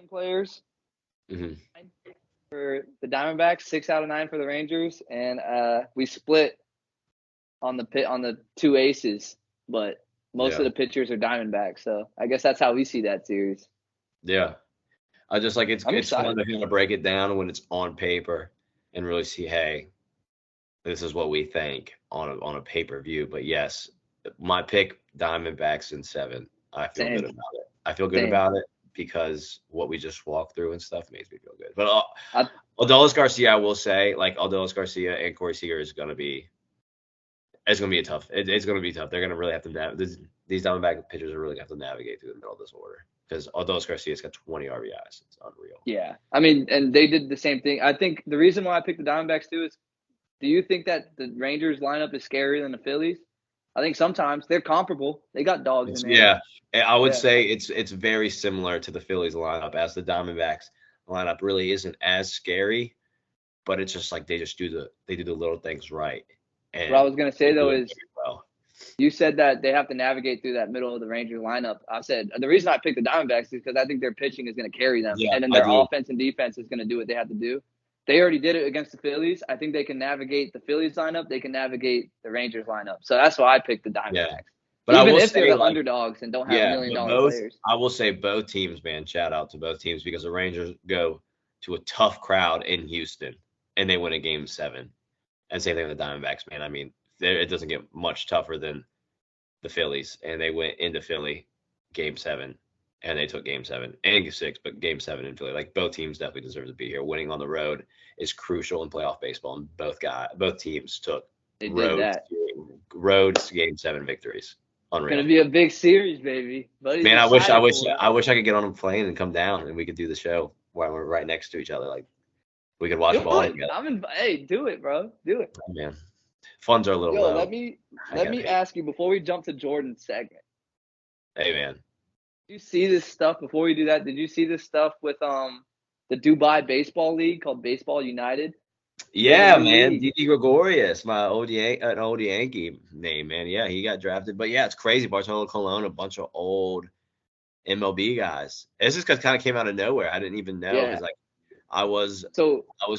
[SPEAKER 2] players for the Diamondbacks, 6 out of 9 for the Rangers, and we split on the 2 aces, but most of the pitchers are Diamondbacks. So I guess that's how we see that series.
[SPEAKER 3] Yeah. I just like it's fun to kind of break it down when it's on paper and really see, hey, this is what we think on a pay-per-view. But yes, my pick, Diamondbacks in 7. I feel good about it. I feel good about it because what we just walked through and stuff makes me feel good. But Adolis Garcia, I will say, like Adolis Garcia and Corey Seager is going to be It's going to be tough. It's going to be tough. They're going to really have to these Diamondback pitchers are really going to have to navigate through the middle of this order because Adolis Garcia's got 20 RBIs. It's unreal.
[SPEAKER 2] Yeah. I mean, and they did the same thing. I think the reason why I picked the Diamondbacks too is, do you think that the Rangers lineup is scarier than the Phillies? I think sometimes they're comparable. They got dogs in there.
[SPEAKER 3] Yeah. I would say it's very similar to the Phillies lineup, as the Diamondbacks lineup really isn't as scary, but it's just like they do the little things right. And
[SPEAKER 2] what I was going to say, though, is you said that they have to navigate through that middle of the Ranger lineup. I said the reason I picked the Diamondbacks is because I think their pitching is going to carry them, and then their offense and defense is going to do what they have to do. They already did it against the Phillies. I think they can navigate the Phillies lineup. They can navigate the Rangers lineup. So that's why I picked the Diamondbacks. Yeah.
[SPEAKER 3] But
[SPEAKER 2] even if they're the underdogs and don't have $1 million players.
[SPEAKER 3] I will say both teams, man, shout out to both teams, because the Rangers go to a tough crowd in Houston and they win a Game 7. And same thing with the Diamondbacks, man. I mean, it doesn't get much tougher than the Phillies. And they went into Philly Game 7 and they took Game 7 and Game 6, but Game 7 in Philly. Like, both teams definitely deserve to be here. Winning on the road is crucial in playoff baseball, and both teams took road Game 7 victories. Unreal.
[SPEAKER 2] Gonna be a big series, baby. Buddy's
[SPEAKER 3] Man, I wish
[SPEAKER 2] excited for it.
[SPEAKER 3] I wish I could get on a plane and come down and we could do the show while we're right next to each other. Like we could watch
[SPEAKER 2] Do
[SPEAKER 3] ball
[SPEAKER 2] it.
[SPEAKER 3] together.
[SPEAKER 2] Hey, do it, bro. Do it.
[SPEAKER 3] Oh, man, funds are a little
[SPEAKER 2] Yo,
[SPEAKER 3] low.
[SPEAKER 2] let me
[SPEAKER 3] got it.
[SPEAKER 2] ask you before we jump to Jordan's segment.
[SPEAKER 3] Hey, man.
[SPEAKER 2] Did you see this stuff before we do that? Did you see this stuff with the Dubai Baseball League called Baseball United?
[SPEAKER 3] Yeah,
[SPEAKER 2] new
[SPEAKER 3] man.
[SPEAKER 2] league.
[SPEAKER 3] Didi Gregorius, my old Yankee name, man. Yeah, he got drafted. But yeah, it's crazy. Bartolo Colon, a bunch of old MLB guys. This just kind of came out of nowhere. I didn't even know because like I was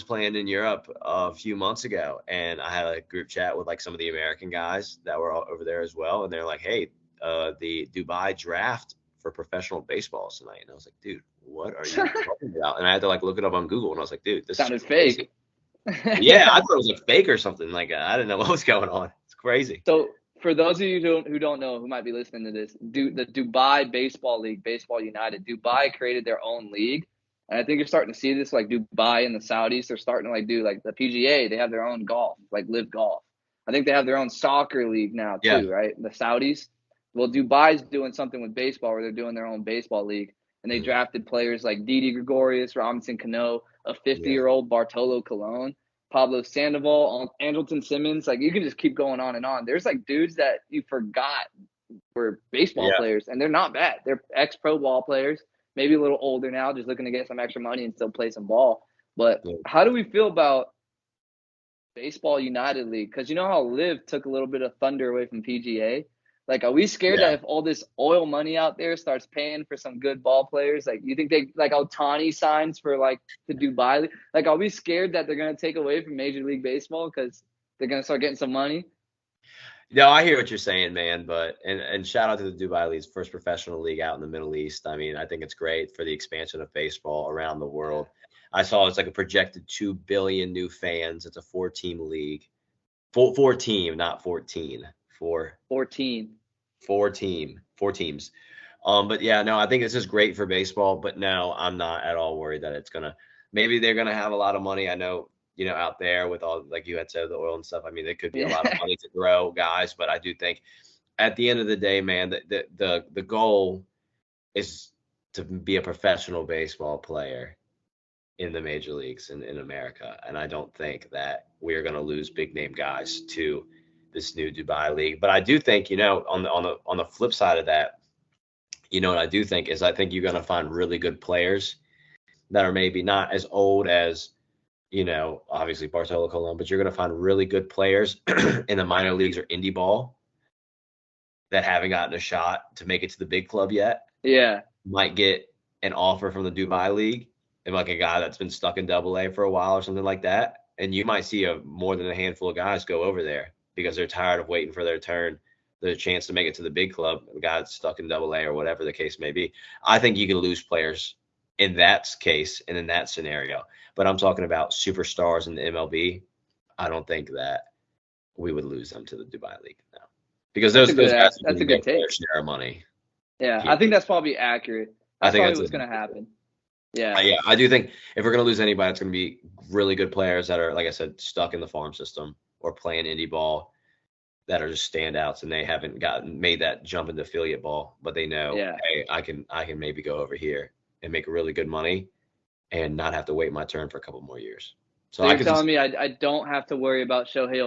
[SPEAKER 3] playing in Europe a few months ago, and I had a group chat with like some of the American guys that were all over there as well, and they're like, "Hey, the Dubai draft for professional baseball tonight," and I was like, "Dude, what are you talking about?" And I had to like look it up on Google, and I was like, "Dude, this
[SPEAKER 2] sounded
[SPEAKER 3] is crazy."
[SPEAKER 2] fake.
[SPEAKER 3] Yeah, I thought it was like fake or something. Like I didn't know what was going on. It's crazy.
[SPEAKER 2] So for those of you who don't know, who might be listening to this, the Dubai Baseball League, Baseball United, Dubai created their own league. And I think you're starting to see this, like Dubai and the Saudis, they're starting to like do like the PGA, they have their own golf, like Live Golf. I think they have their own soccer league now too, right? The Saudis. Well, Dubai's doing something with baseball where they're doing their own baseball league. And they drafted players like Didi Gregorius, Robinson Cano, a 50-year-old Bartolo Colon, Pablo Sandoval, Andrelton Simmons. Like you can just keep going on and on. There's like dudes that you forgot were baseball players, and they're not bad. They're ex-pro ball players, maybe a little older now, just looking to get some extra money and still play some ball. But how do we feel about Baseball United League? Because you know how Live took a little bit of thunder away from PGA? Like, are we scared that if all this oil money out there starts paying for some good ball players, like you think they like Ohtani signs for like the Dubai League? Like, are we scared that they're gonna take away from Major League Baseball because they're gonna start getting some money?
[SPEAKER 3] No, I hear what you're saying, man. But and shout out to the Dubai League's first professional league out in the Middle East. I mean, I think it's great for the expansion of baseball around the world. I saw it's like a projected 2 billion new fans. It's a 4-team league, four team, not 14.
[SPEAKER 2] 14.
[SPEAKER 3] 4 teams. But yeah, no, I think this is great for baseball, but no, I'm not at all worried that it's maybe they're gonna have a lot of money. I know, out there with all, like you had said, the oil and stuff. I mean, there could be a lot of money to grow guys, but I do think at the end of the day, man, the goal is to be a professional baseball player in the major leagues in America. And I don't think that we're gonna lose big name guys to this new Dubai league. But I do think, on the flip side of that, what I do think is I think you're going to find really good players that are maybe not as old as, obviously Bartolo Colon, but you're going to find really good players in the minor leagues or indie ball that haven't gotten a shot to make it to the big club yet.
[SPEAKER 2] Yeah.
[SPEAKER 3] Might get an offer from the Dubai league and like a guy that's been stuck in AA for a while or something like that. And you might see more than a handful of guys go over there because they're tired of waiting for their turn, the chance to make it to the big club, the guy that's stuck in AA or whatever the case may be. I think you can lose players in that case and in that scenario. But I'm talking about superstars in the MLB. I don't think that we would lose them to the Dubai League now. Because those guys
[SPEAKER 2] that's a good take.
[SPEAKER 3] Share money.
[SPEAKER 2] Yeah, I think that's probably accurate. That's probably what's going to happen. Yeah.
[SPEAKER 3] Yeah, I do think if we're going to lose anybody, it's going to be really good players that are, like I said, stuck in the farm system or playing indie ball that are just standouts, and they haven't made that jump into affiliate ball, but they know, hey, I can maybe go over here and make really good money and not have to wait my turn for a couple more years.
[SPEAKER 2] So you're telling me I don't have to worry about Shohei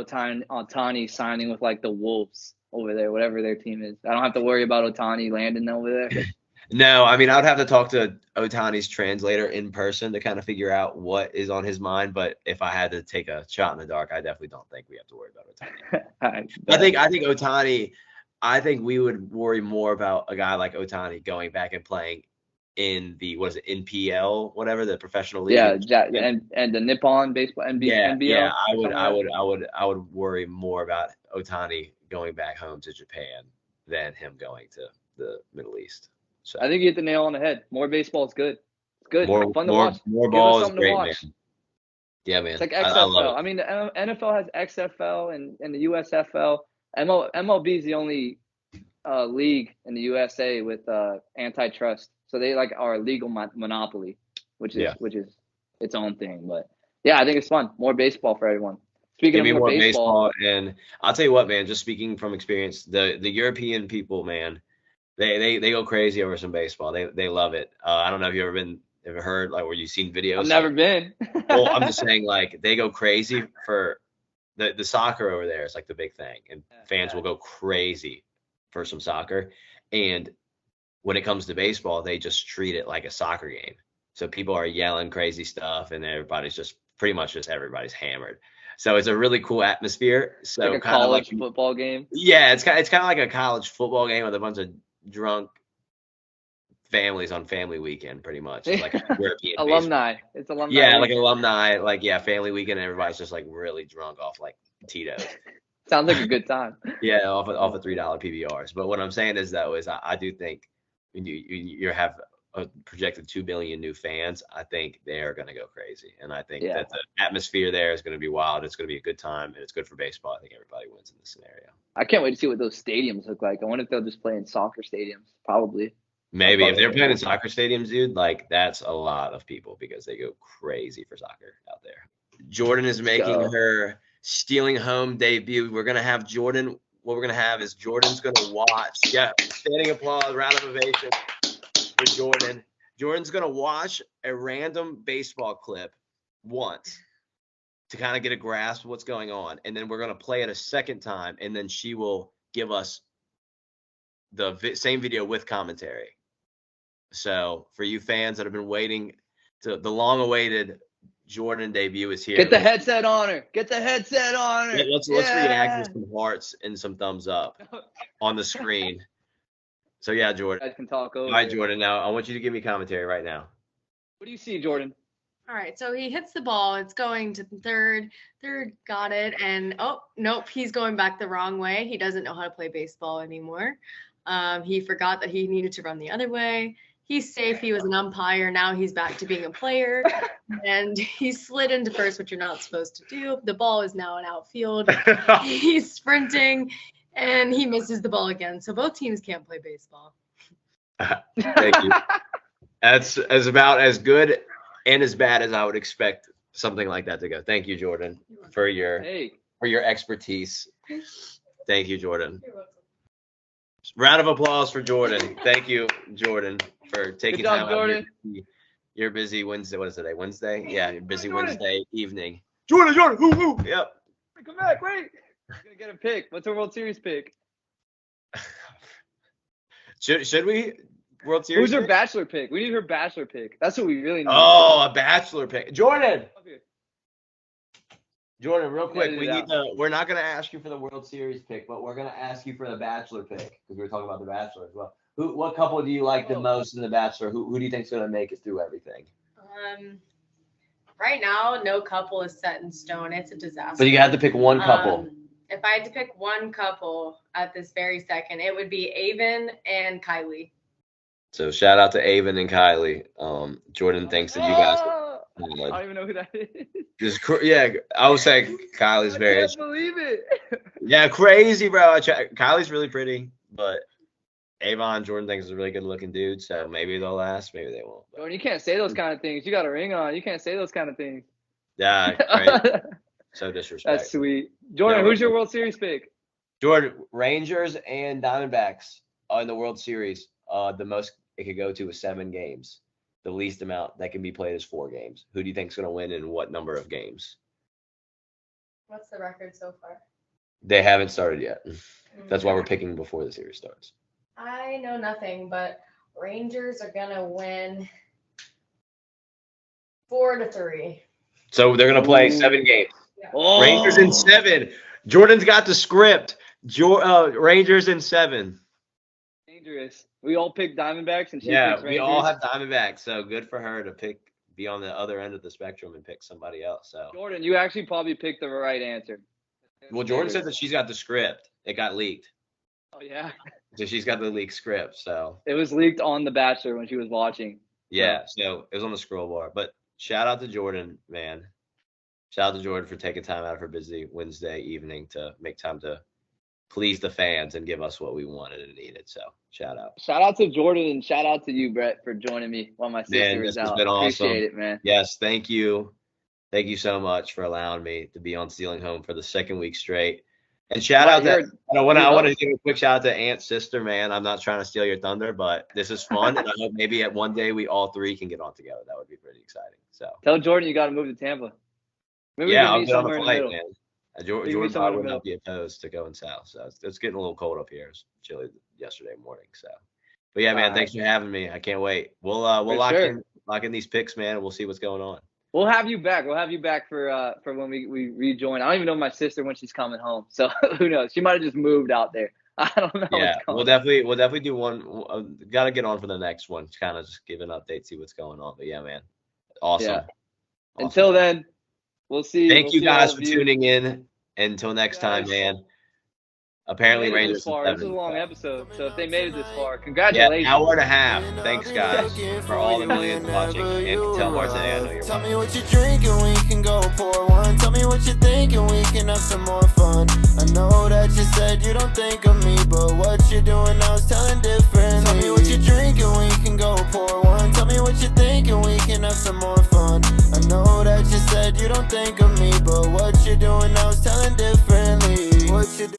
[SPEAKER 2] Ohtani signing with like the Wolves over there, whatever their team is. I don't have to worry about Ohtani landing over there.
[SPEAKER 3] No, I mean, I would have to talk to Ohtani's translator in person to kind of figure out what is on his mind. But if I had to take a shot in the dark, I definitely don't think we have to worry about Ohtani. I think Ohtani, I think we would worry more about a guy like Ohtani going back and playing in the, NPL, whatever, the professional league.
[SPEAKER 2] Yeah, and the Nippon baseball, NBL.
[SPEAKER 3] Yeah, I would worry more about Ohtani going back home to Japan than him going to the Middle East. So
[SPEAKER 2] I think you hit the nail on the head. More baseball is good. It's good. Fun to watch.
[SPEAKER 3] More ball is great, man. Yeah, man.
[SPEAKER 2] It's like XFL. I mean, the NFL has XFL and the USFL. MLB is the only league in the USA with antitrust. So they are a legal monopoly, which is its own thing. But yeah, I think it's fun. More baseball for everyone. Speaking
[SPEAKER 3] Give me
[SPEAKER 2] of
[SPEAKER 3] more
[SPEAKER 2] baseball,
[SPEAKER 3] baseball. And I'll tell you what, man, just speaking from experience, the European people, man, they go crazy over some baseball. They love it. I don't know if you've ever heard, like, where you've seen videos.
[SPEAKER 2] I've never been.
[SPEAKER 3] Well, I'm just saying, like, they go crazy for the soccer over there. It's like the big thing, and fans will go crazy for some soccer. And when it comes to baseball, they just treat it like a soccer game. So people are yelling crazy stuff, and everybody's hammered. So it's a really cool atmosphere. So
[SPEAKER 2] like a
[SPEAKER 3] kind of
[SPEAKER 2] college
[SPEAKER 3] like
[SPEAKER 2] football game.
[SPEAKER 3] yeah, it's kind of like a college football game with a bunch of drunk families on family weekend, pretty much. It's like a European
[SPEAKER 2] alumni. It's alumni.
[SPEAKER 3] Yeah,
[SPEAKER 2] week.
[SPEAKER 3] like an alumni, like family weekend. And everybody's just like really drunk off like Tito's.
[SPEAKER 2] Sounds like a good time.
[SPEAKER 3] Yeah, off of $3 PBRs. But what I'm saying is I do think when you have a projected 2 billion new fans, I think they're going to go crazy, and I think that the atmosphere there is going to be wild. It's going to be a good time, and it's good for baseball. I think everybody wins in this scenario.
[SPEAKER 2] I can't wait to see what those stadiums look like. I wonder if they'll just play in soccer stadiums. Probably.
[SPEAKER 3] Maybe if they're playing in soccer stadiums, dude, like that's a lot of people because they go crazy for soccer out there. Jordan is making her stealing home debut. We're gonna have Jordan. What we're gonna have is Jordan's gonna watch. Yeah, standing applause, round of ovation for Jordan. Jordan's gonna watch a random baseball clip once to kind of get a grasp of what's going on, and then we're gonna play it a second time, and then she will give us the same video with commentary. So for you fans that have been waiting, the long-awaited Jordan debut is here.
[SPEAKER 2] Get the headset on her. Get the headset on her.
[SPEAKER 3] Let's react with some hearts and some thumbs up on the screen. So yeah, Jordan.
[SPEAKER 2] You guys can talk over.
[SPEAKER 3] All right, Jordan. Now I want you to give me commentary right now.
[SPEAKER 2] What do you see, Jordan?
[SPEAKER 7] All right, so he hits the ball. It's going to third. Third got it, and oh nope, he's going back the wrong way. He doesn't know how to play baseball anymore. He forgot that he needed to run the other way. He's safe. He was an umpire. Now he's back to being a player. And he slid into first, which you're not supposed to do. The ball is now in outfield. He's sprinting, and he misses the ball again. So both teams can't play baseball.
[SPEAKER 3] Thank you. That's about as good and as bad as I would expect something like that to go. Thank you, Jordan, for your expertise. Thank you, Jordan. Round of applause for Jordan. Thank you, Jordan, for taking time out of your busy Wednesday. What is today? Wednesday? Yeah, your busy Wednesday evening. Jordan, woo. Yep.
[SPEAKER 2] Come back, wait. We're gonna get a pick. What's our World Series pick?
[SPEAKER 3] Should we World Series?
[SPEAKER 2] Who's her bachelor pick? We need her bachelor pick. That's what we really need.
[SPEAKER 3] Oh, a bachelor pick. Jordan, real quick, we're not going to ask you for the World Series pick, but we're going to ask you for the Bachelor pick because we were talking about the Bachelor as well. What couple do you like the most in the Bachelor? Who do you think's going to make it through everything?
[SPEAKER 7] Right now, no couple is set in stone. It's a disaster.
[SPEAKER 3] But you have to pick one couple.
[SPEAKER 7] If I had to pick one couple at this very second, it would be Avon and Kylie.
[SPEAKER 3] So shout out to Avon and Kylie. Jordan thinks that you guys.
[SPEAKER 2] I don't even know who that is.
[SPEAKER 3] I would say Kylie's very.
[SPEAKER 2] I can't believe it.
[SPEAKER 3] Yeah, crazy, bro. Kylie's really pretty, but Avon Jordan thinks is a really good looking dude. So maybe they'll last, maybe they won't.
[SPEAKER 2] Jordan, you can't say those kind of things. You got a ring on. You can't say those kind of things.
[SPEAKER 3] Yeah, right. So disrespectful.
[SPEAKER 2] That's sweet. Jordan, who's your World Series pick?
[SPEAKER 3] Jordan, Rangers and Diamondbacks in the World Series. The most it could go to is 7 games. The least amount that can be played is 4 games. Who do you think is going to win and what number of games?
[SPEAKER 7] What's the record so far?
[SPEAKER 3] They haven't started yet. That's why we're picking before the series starts.
[SPEAKER 7] I know nothing, but Rangers are going to win 4-3.
[SPEAKER 3] So they're going to play 7 games. Yeah. Oh. Rangers in 7. Jordan's got the script. Rangers in 7.
[SPEAKER 2] Dangerous. We all picked Diamondbacks, and she
[SPEAKER 3] picks Rangers. We all have Diamondbacks, so good for her to be on the other end of the spectrum and pick somebody else. So
[SPEAKER 2] Jordan, you actually probably picked the right answer.
[SPEAKER 3] Well, Jordan said that she's got the script. It got leaked.
[SPEAKER 2] Oh yeah.
[SPEAKER 3] So she's got the leaked script. So
[SPEAKER 2] it was leaked on The Bachelor when she was watching.
[SPEAKER 3] Yeah, so it was on the scroll bar. But shout out to Jordan, man. Shout out to Jordan for taking time out of her busy Wednesday evening to make time to please the fans and give us what we wanted and needed. So shout out.
[SPEAKER 2] Shout out to Jordan and shout out to you, Brett, for joining me while my sister was out.
[SPEAKER 3] Been awesome.
[SPEAKER 2] Appreciate it, man.
[SPEAKER 3] Yes, thank you. Thank you so much for allowing me to be on Stealing Home for the second week straight. And shout out to I want to give a quick shout out to Aunt's sister, man. I'm not trying to steal your thunder, but this is fun, and I hope maybe at one day we all three can get on together. That would be pretty exciting. So
[SPEAKER 2] tell Jordan you got to move to Tampa. Maybe
[SPEAKER 3] yeah, I'll get on a flight, man. Jordan
[SPEAKER 2] somewhere in the
[SPEAKER 3] would
[SPEAKER 2] middle.
[SPEAKER 3] not be opposed to going south. So it's getting a little cold up here. It's chilly yesterday morning. So, but yeah, man, thanks for having me. I can't wait. We'll lock in these picks, man, and we'll see what's going on.
[SPEAKER 2] We'll have you back. We'll have you back for when we rejoin. I don't even know my sister when she's coming home, so who knows? She might have just moved out there. I don't know.
[SPEAKER 3] Yeah, we'll definitely do one. Got to get on for the next one. Kind of just give an update, see what's going on. But yeah, man, awesome.
[SPEAKER 2] Yeah. Awesome. Until then, we'll see.
[SPEAKER 3] Thank you guys for tuning in. Until next time, man. Apparently, Rangers.
[SPEAKER 2] This is a long episode, so if they made it this far, congratulations.
[SPEAKER 3] Yeah, hour and a half. Thanks, guys, for all the millions watching. And Ketel Marte, I know you're
[SPEAKER 1] Tell me what you're drinking, we can go pour one. Tell me what you're thinking, we can have some more fun. I know that you said you don't think of me, but what you're doing now is telling different. Tell me what you're drinking.